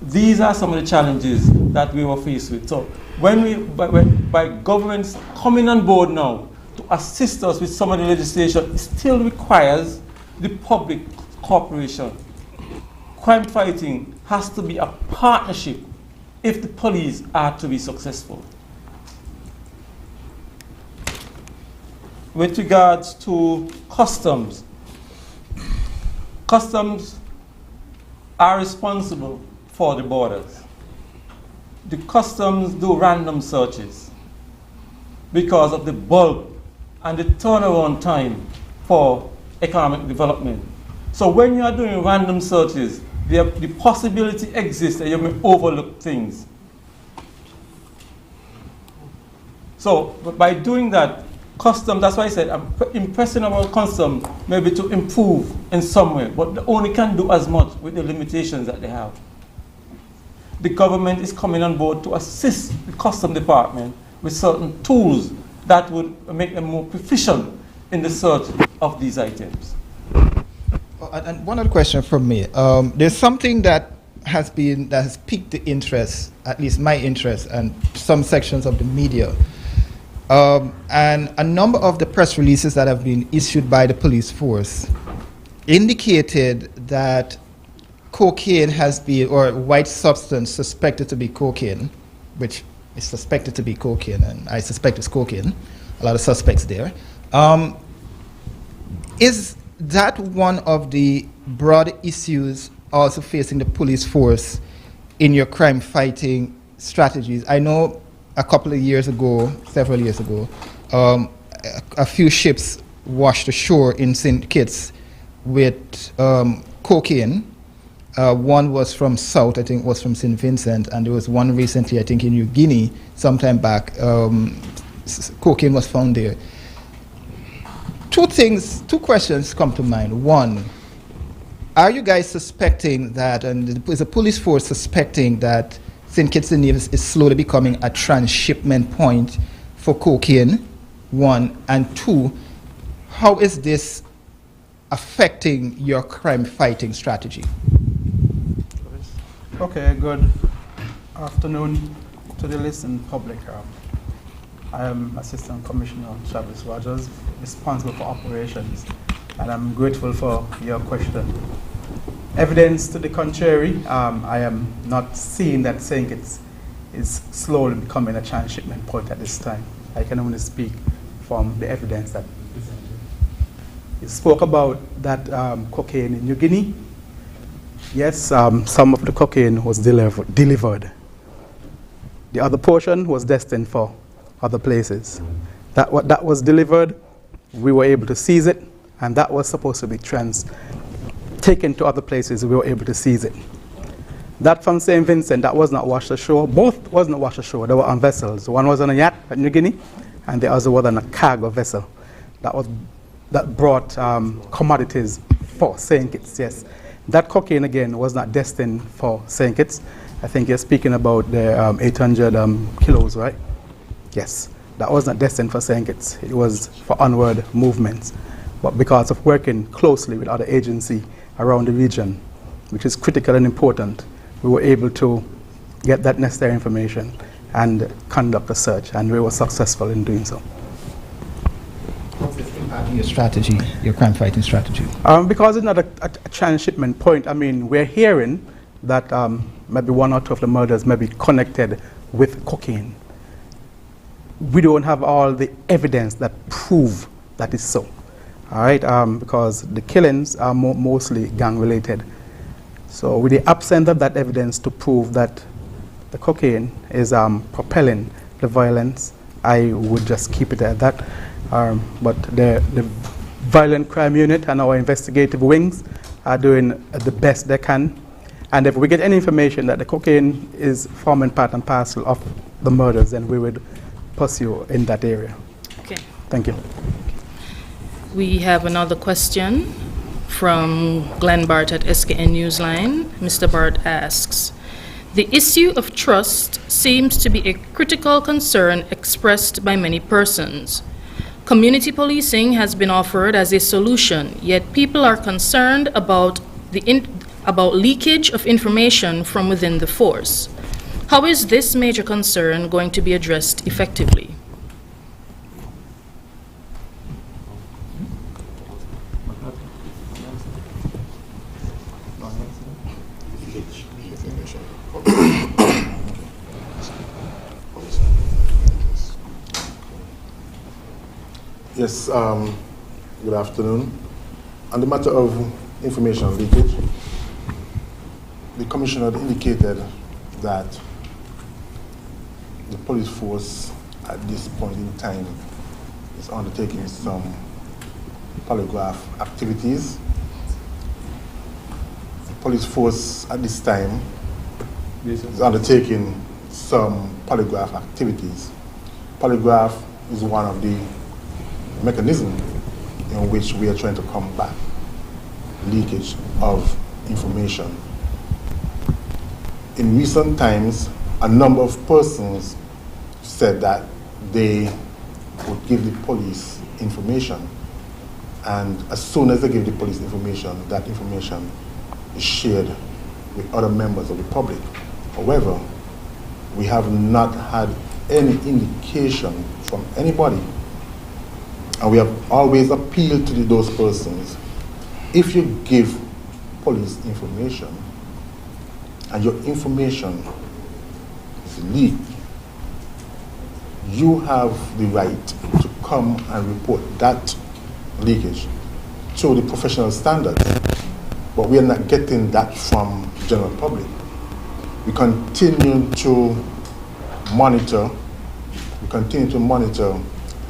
These are some of the challenges that we were faced with. So by governments coming on board now to assist us with some of the legislation, it still requires the public cooperation. Crime fighting has to be a partnership if the police are to be successful. With regards to customs, customs are responsible for the borders. The customs do random searches because of the bulk and the turnaround time for economic development. So when you are doing random searches, the possibility exists that you may overlook things. So by doing that, customs, that's why I said I'm impressing about customs maybe to improve in some way, but they only can do as much with the limitations that they have. The government is coming on board to assist the customs department with certain tools that would make them more proficient in the search of these items. And one other question from me. There's something that has piqued the interest, at least my interest, and some sections of the media. And a number of the press releases that have been issued by the police force indicated that cocaine has been, or white substance suspected to be cocaine, which is suspected to be cocaine, and I suspect it's cocaine, a lot of suspects there. Is that one of the broad issues also facing the police force in your crime fighting strategies? I know a couple of years ago, several years ago, a few ships washed ashore in St. Kitts with cocaine. One was from South, I think it was from St. Vincent, and there was one recently, I think in New Guinea, sometime back. Cocaine was found there. Two questions come to mind. One, are you guys suspecting that, and is the police force suspecting that St. Kitts and Nevis is slowly becoming a transshipment point for cocaine? One, and two, how is this affecting your crime fighting strategy? Okay, good afternoon to the listening public. I am Assistant Commissioner Travis Rogers, responsible for operations, and I'm grateful for your question. Evidence to the contrary, I am not seeing that St. Kitts is slowly becoming a transshipment point at this time. I can only speak from the evidence that is presented. You spoke about that cocaine in New Guinea. Yes, some of the cocaine was delivered. The other portion was destined for other places. What that was delivered, we were able to seize it, and that was supposed to be taken to other places. We were able to seize it. That from St. Vincent, that was not washed ashore. Both was not washed ashore. They were on vessels. One was on a yacht at New Guinea, and the other was on a cargo vessel that brought commodities for St. Kitts. Yes. That cocaine, again, was not destined for St. Kitts. I think you're speaking about the 800 kilos, right? Yes. That was not destined for St. Kitts. It was for onward movements. But because of working closely with other agencies around the region, which is critical and important, we were able to get that necessary information and conduct a search, and we were successful in doing so. What's this impacting your strategy, your crime fighting strategy? Because it's not a transshipment point, I mean, we're hearing that maybe one or two of the murders may be connected with cocaine. We don't have all the evidence that prove that is so, all right? Because the killings are mostly gang-related. So with the absence of that evidence to prove that the cocaine is propelling the violence, I would just keep it at that. But the violent crime unit and our investigative wings are doing the best they can. And if we get any information that the cocaine is forming part and parcel of the murders, then we would pursue in that area. Okay. Thank you. We have another question from Glenn Bart at SKN Newsline. Mr. Bart asks, the issue of trust seems to be a critical concern expressed by many persons. Community policing has been offered as a solution, yet people are concerned about leakage of information from within the force. How is this major concern going to be addressed effectively? Yes, good afternoon. On the matter of information leakage, the Commissioner indicated that the police force at this point in time is undertaking some polygraph activities. The police force at this time is undertaking some polygraph activities. Polygraph is one of the mechanisms in which we are trying to combat leakage of information. In recent times, a number of persons said that they would give the police information, and as soon as they give the police information, that information is shared with other members of the public. However, we have not had any indication from anybody, and we have always appealed to those persons. If you give police information and your information is leaked, you have the right to come and report that leakage to the professional standards, but we are not getting that from the general public. We continue to monitor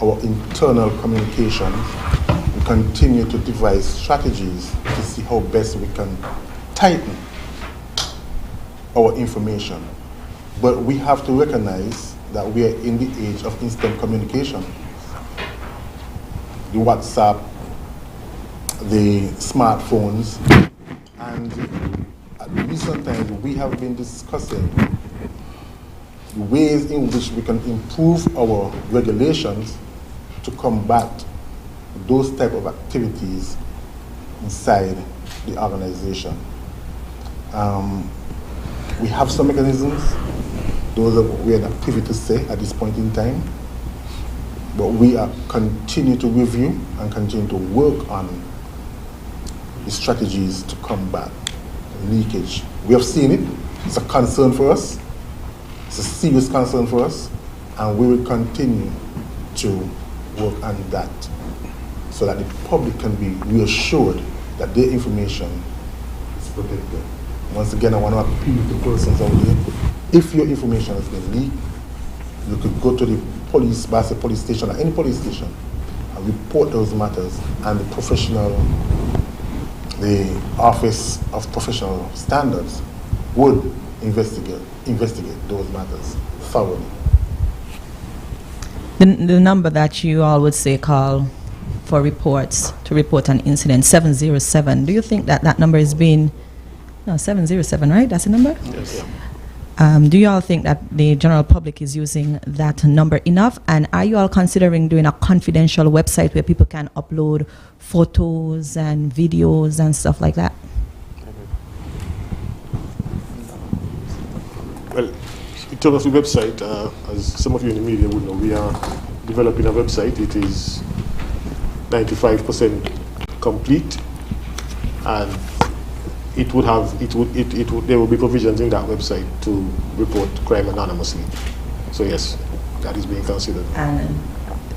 our internal communication. We continue to devise strategies to see how best we can tighten our information. But we have to recognize that we are in the age of instant communication. The WhatsApp, the smartphones, and at recent times we have been discussing the ways in which we can improve our regulations to combat those type of activities inside the organization. We have some mechanisms. Those are we are not privy to say at this point in time, but we are continue to review and continue to work on the strategies to combat leakage. We have seen it. It's a concern for us. It's a serious concern for us, and we will continue to work on that so that the public can be reassured that their information is protected. Once again, I want to appeal to persons out there. If your information has been leaked, you could go to the police, Basel police station, or any police station, and report those matters, and the Office of Professional Standards would investigate those matters thoroughly. The number that you all would say call for reports, to report an incident, 707, do you think that that number is being, no, 707, right? That's the number? Yes. Do you all think that the general public is using that number enough? And are you all considering doing a confidential website where people can upload photos and videos and stuff like that? Well, in terms of the website, as some of you in the media would know, we are developing a website. It is 95% complete, and there will be provisions in that website to report crime anonymously. So yes, that is being considered. And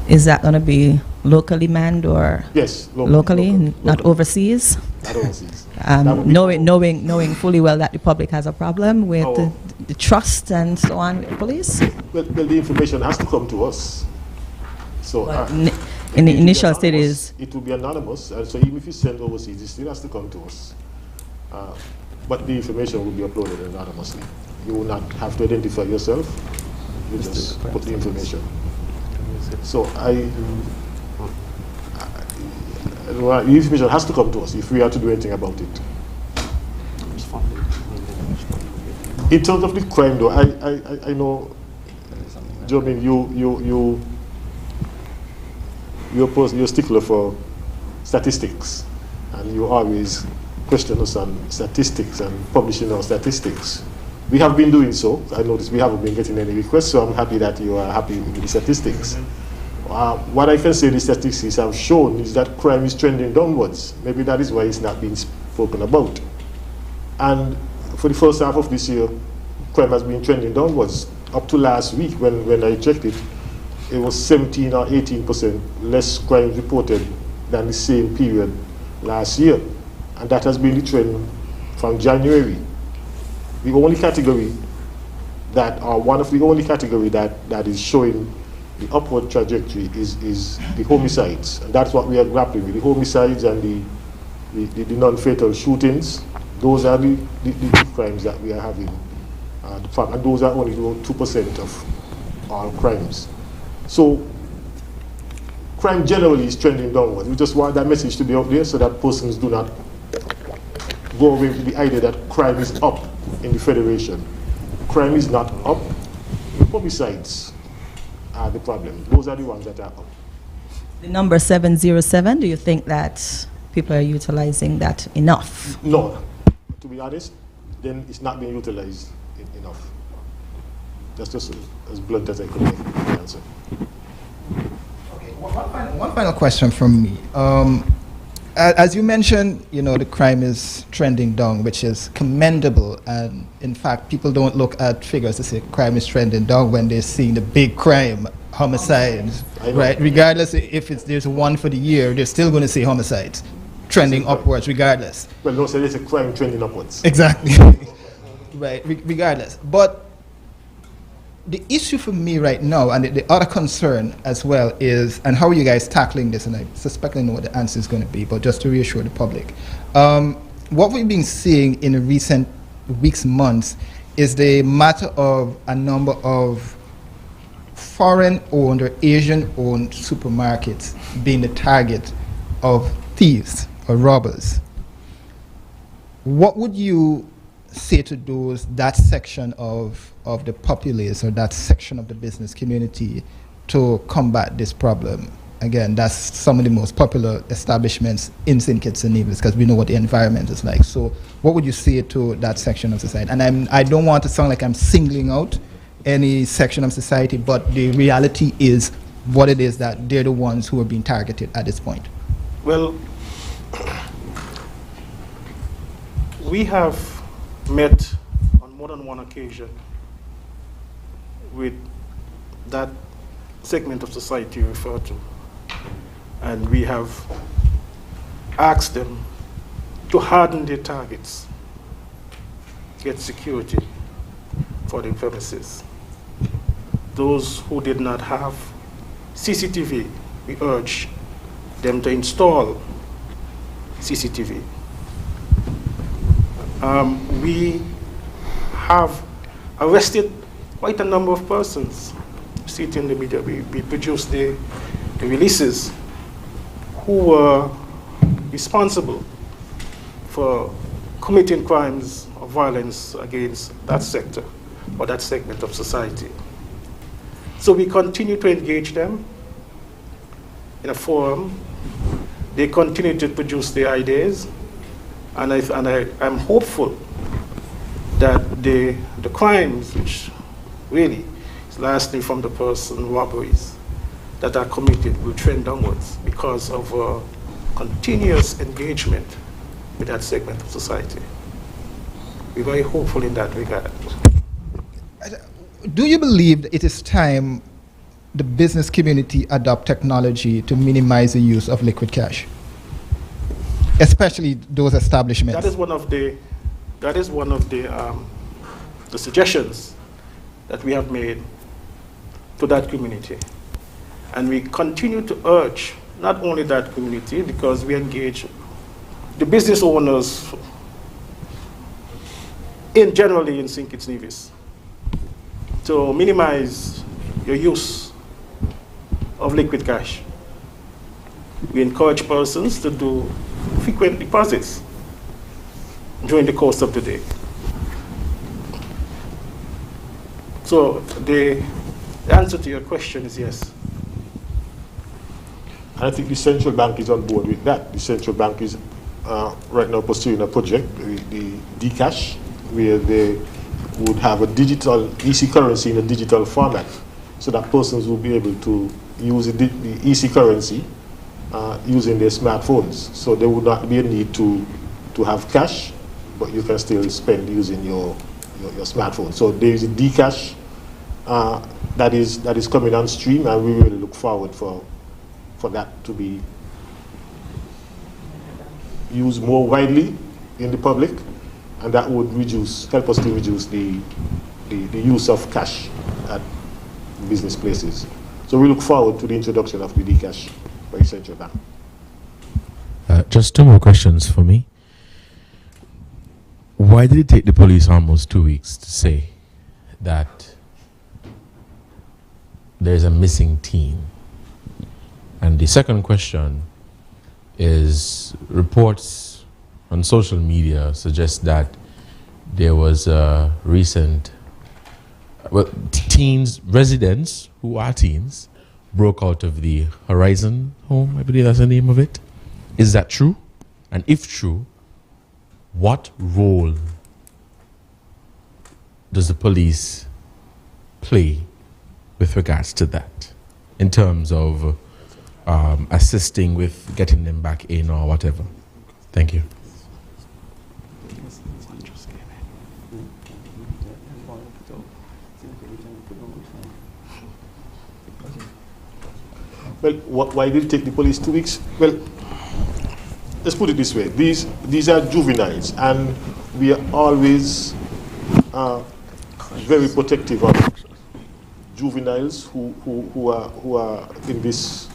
is that going to be locally manned or? Yes, locally, not overseas? Not overseas. Knowing fully well that the public has a problem with the trust and so on with the police? Well, the information has to come to us. So in the initial stages, it will be anonymous, and so even if you send overseas, it still has to come to us. But the information will be uploaded anonymously. You will not have to identify yourself. You just put the information. So the information has to come to us if we are to do anything about it. In terms of the crime, though, I know, Jermaine, you're a stickler for statistics, and you always question us on statistics and publishing our statistics. We have been doing so. I noticed we haven't been getting any requests, so I'm happy that you are happy with the statistics. What I can say the statistics have shown is that crime is trending downwards. Maybe that is why it's not being spoken about. And for the first half of this year, crime has been trending downwards. Up to last week, when I checked it, it was 17 or 18% less crime reported than the same period last year. And that has been the trend from January. The only category that, or one of the only category that is showing the upward trajectory is the homicides. And that's what we are grappling with, the homicides and the non-fatal shootings. Those are the crimes that we are having. And those are only 2% of all crimes. So crime generally is trending downwards. We just want that message to be out there so that persons do not go away with the idea that crime is up in the Federation. Crime is not up. Homicides are the problem. Those are the ones that are up. The number 707, do you think that people are utilizing that enough? No. To be honest, then it's not being utilized enough. That's just as blunt as I could make the answer. Okay, one final question from me. As you mentioned, the crime is trending down, which is commendable. And in fact, people don't look at figures to say crime is trending down when they're seeing the big crime, homicides, right? Regardless if there's one for the year, they're still going to see homicides trending upwards regardless. Well, no, so there's a crime trending upwards. Exactly. Right, regardless. But the issue for me right now, and the other concern as well is, and how are you guys tackling this, and I suspect I know what the answer is going to be, but just to reassure the public. What we've been seeing in recent weeks, months, is the matter of a number of foreign-owned or Asian-owned supermarkets being the target of thieves or robbers. What would you say to that section of the populace or that section of the business community to combat this problem? Again, that's some of the most popular establishments in St. Kitts and Nevis because we know what the environment is like. So what would you say to that section of society? And I don't want to sound like I'm singling out any section of society, but the reality is what it is that they're the ones who are being targeted at this point. Well, we have met on more than one occasion with that segment of society you refer to, and we have asked them to harden their targets, get security for their premises. Those who did not have CCTV, we urge them to install CCTV. We have arrested quite a number of persons. You see it in the media. We produced the releases who were responsible for committing crimes of violence against that sector or that segment of society. So we continue to engage them in a forum. They continue to produce their ideas, and I'm hopeful that the crimes, which really is largely from the person robberies that are committed, will trend downwards because of continuous engagement with that segment of society. We're very hopeful in that regard. Do you believe that it is time the business community adopt technology to minimize the use of liquid cash, especially those establishments? That is one of the suggestions that we have made to that community, and we continue to urge not only that community, because we engage the business owners generally in St. Kitts Nevis to minimize your use of liquid cash. We encourage persons to do frequent deposits during the course of the day. So the answer to your question is yes. I think the central bank is on board with that. The central bank is right now pursuing a project, the Dcash, where they would have a digital EC currency in a digital format, so that persons will be able to use the EC currency using their smartphones. So there would not be a need to have cash, but you can still spend using your smartphone. So there is a Dcash that is coming on stream, and we really look forward for that to be used more widely in the public, and that would help us to reduce the use of cash at business places. So we look forward to the introduction of the D-Cash by Central Bank. Just 2 more questions for me. Why did it take the police almost 2 weeks to say that there's a missing teen? And the second question is, reports on social media suggest that there was a recent, residents who are teens broke out of the Horizon home, I believe that's the name of it. Is that true? And if true, what role does the police play with regards to that in terms of assisting with getting them back in or whatever? Thank you. Well, why did it take the police 2 weeks? Well, let's put it this way. These are juveniles, and we are always very protective of juveniles who are in this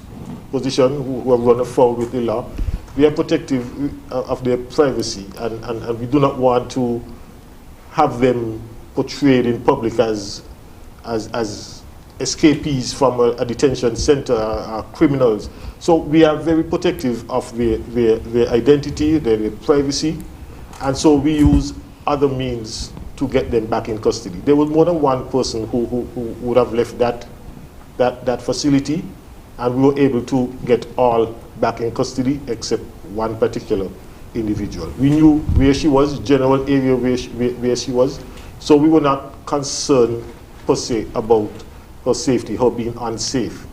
position, who have run afoul with the law. We are protective of their privacy, and we do not want to have them portrayed in public as escapees from a detention center, criminals. So we are very protective of their identity, their privacy, and so we use other means to get them back in custody. There was more than one person who would have left that facility, and we were able to get all back in custody except one particular individual. We knew where she was, general area where she was, so we were not concerned per se about her safety, her being unsafe.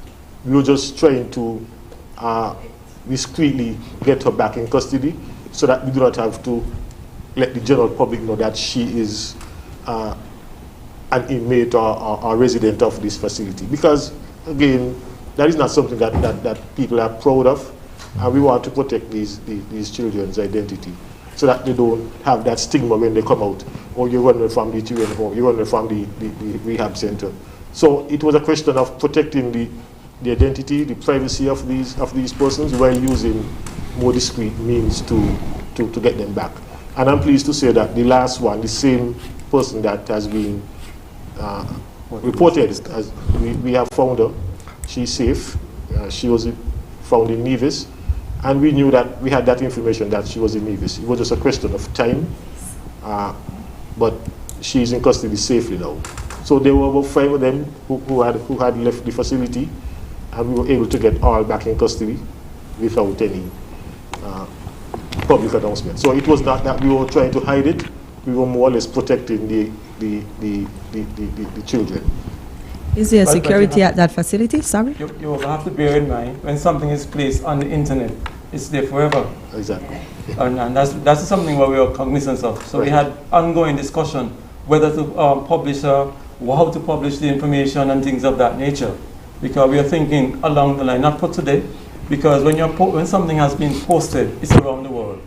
We were just trying to discreetly get her back in custody so that we do not have to let the general public know that she is an inmate or a resident of this facility. Because, again, that is not something that people are proud of, and we want to protect these children's identity so that they don't have that stigma when they come out, or you run away from the children home, you run away from the rehab center. So it was a question of protecting the identity, the privacy of these persons while using more discreet means to get them back. And I'm pleased to say that the last one, the same person that has been reported, as we have found her. She's safe. She was found in Nevis, and we knew that we had that information that she was in Nevis. It was just a question of time, but she's in custody safely now. So there were about 5 of them who had left the facility, and we were able to get all back in custody without any public announcement. So it was not that we were trying to hide it. We were more or less protecting the children. Is there security at that facility? Sorry? You have to bear in mind, when something is placed on the internet, it's there forever. Exactly. And that's something where we are cognizant of. So we had ongoing discussion whether to publish, how to publish the information and things of that nature. Because we are thinking along the line, not for today, because when something has been posted, it's around the world.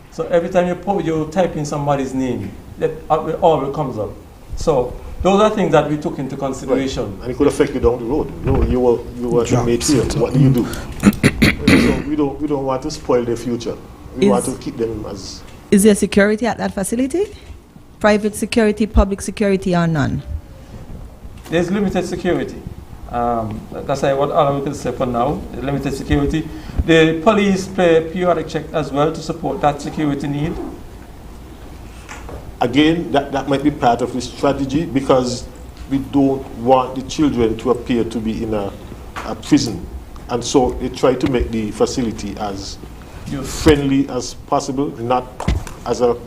So every time you type in somebody's name, that all comes up. So those are things that we took into consideration. Right. And it could affect you down the road. You were inmate here. What do you do? So we don't want to spoil their future. We want to keep them as. Is there security at that facility? Private security, public security, or none? There's limited security. That's what all we can say for now. Limited security. The police play a periodic check as well to support that security need. Again, that might be part of the strategy, because we don't want the children to appear to be in a prison. And so they try to make the facility as friendly as possible, not as a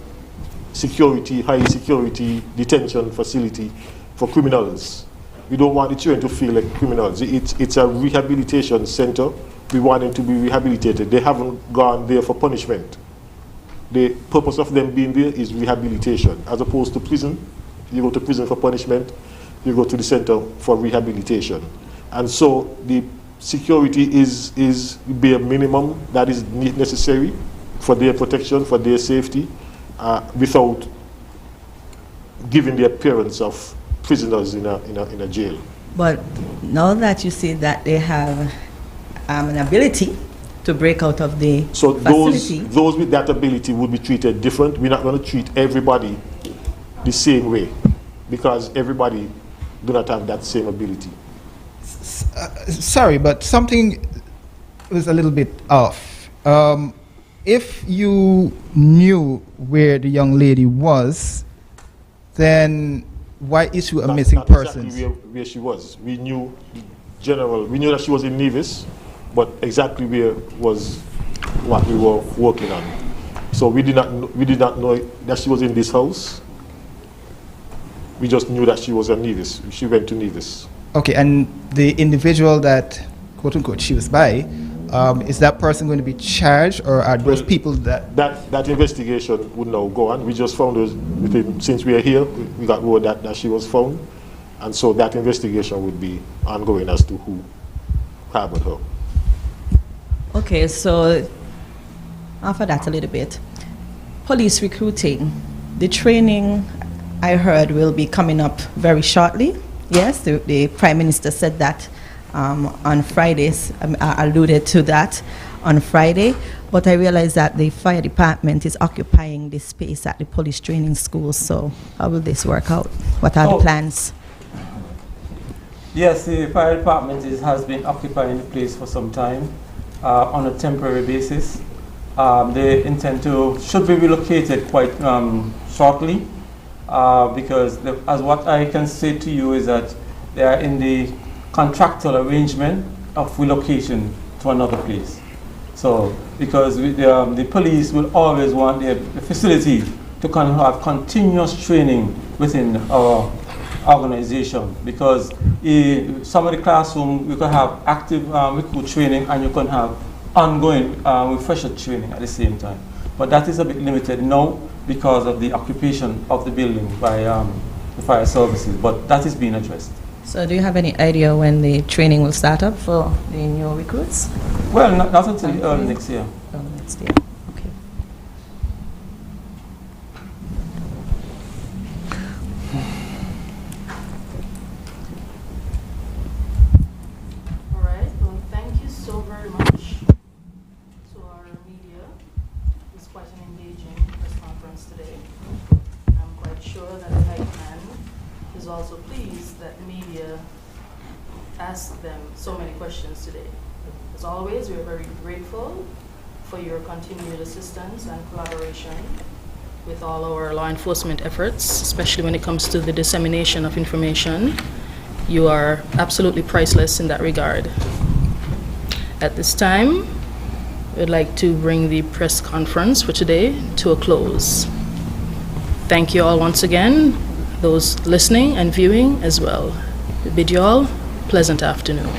high security detention facility for criminals. We don't want the children to feel like criminals. It's a rehabilitation center. We want them to be rehabilitated. They haven't gone there for punishment. The purpose of them being there is rehabilitation, as opposed to prison. You go to prison for punishment. you go to the center for rehabilitation. And so the security is bare minimum that is necessary for their protection, for their safety, without giving the appearance of prisoners in a jail. But now that you say that they have an ability to break out of the facility. Those with that ability would be treated different. We're not going to treat everybody the same way because everybody do not have that same ability. Sorry, but something was a little bit off. If you knew where the young lady was, then why issue a missing person? Exactly where she was. We knew that she was in Nevis, but exactly where was what we were working on. So we did not know that she was in this house. We just knew that she was in Nevis. She went to Nevis. Okay, and the individual that, quote unquote, she was by, is that person going to be charged, or are those people that investigation would now go on? We just found her since we are here. We got word that she was found, and so that investigation would be ongoing as to who harbored her. Okay, so after that a little bit, police recruiting, the training I heard will be coming up very shortly. Yes, the Prime Minister said that on Fridays, alluded to that on Friday, but I realize that the fire department is occupying this space at the police training school, so how will this work out? What are the plans? Yes, the fire department has been occupying the place for some time on a temporary basis. They intend to, should be relocated quite shortly, because as what I can say to you is that they are in the contractual arrangement of relocation to another place. So, because the police will always want the facility to have continuous training within our organization, because some of the classroom you can have active recruit training and you can have ongoing refresher training at the same time. But that is a bit limited now because of the occupation of the building by the fire services, but that is being addressed. So do you have any idea when the training will start up for the new recruits? Well, not until early next year. Early next year, okay. All right, well, thank you so very much to our media. It was quite an engaging press conference today. I'm quite sure that the High Command is also pleased that the media asked them so many questions today. As always, we're very grateful for your continued assistance and collaboration with all our law enforcement efforts, especially when it comes to the dissemination of information. You are absolutely priceless in that regard. At this time, we'd like to bring the press conference for today to a close. Thank you all once again, those listening and viewing as well. We bid you all a pleasant afternoon.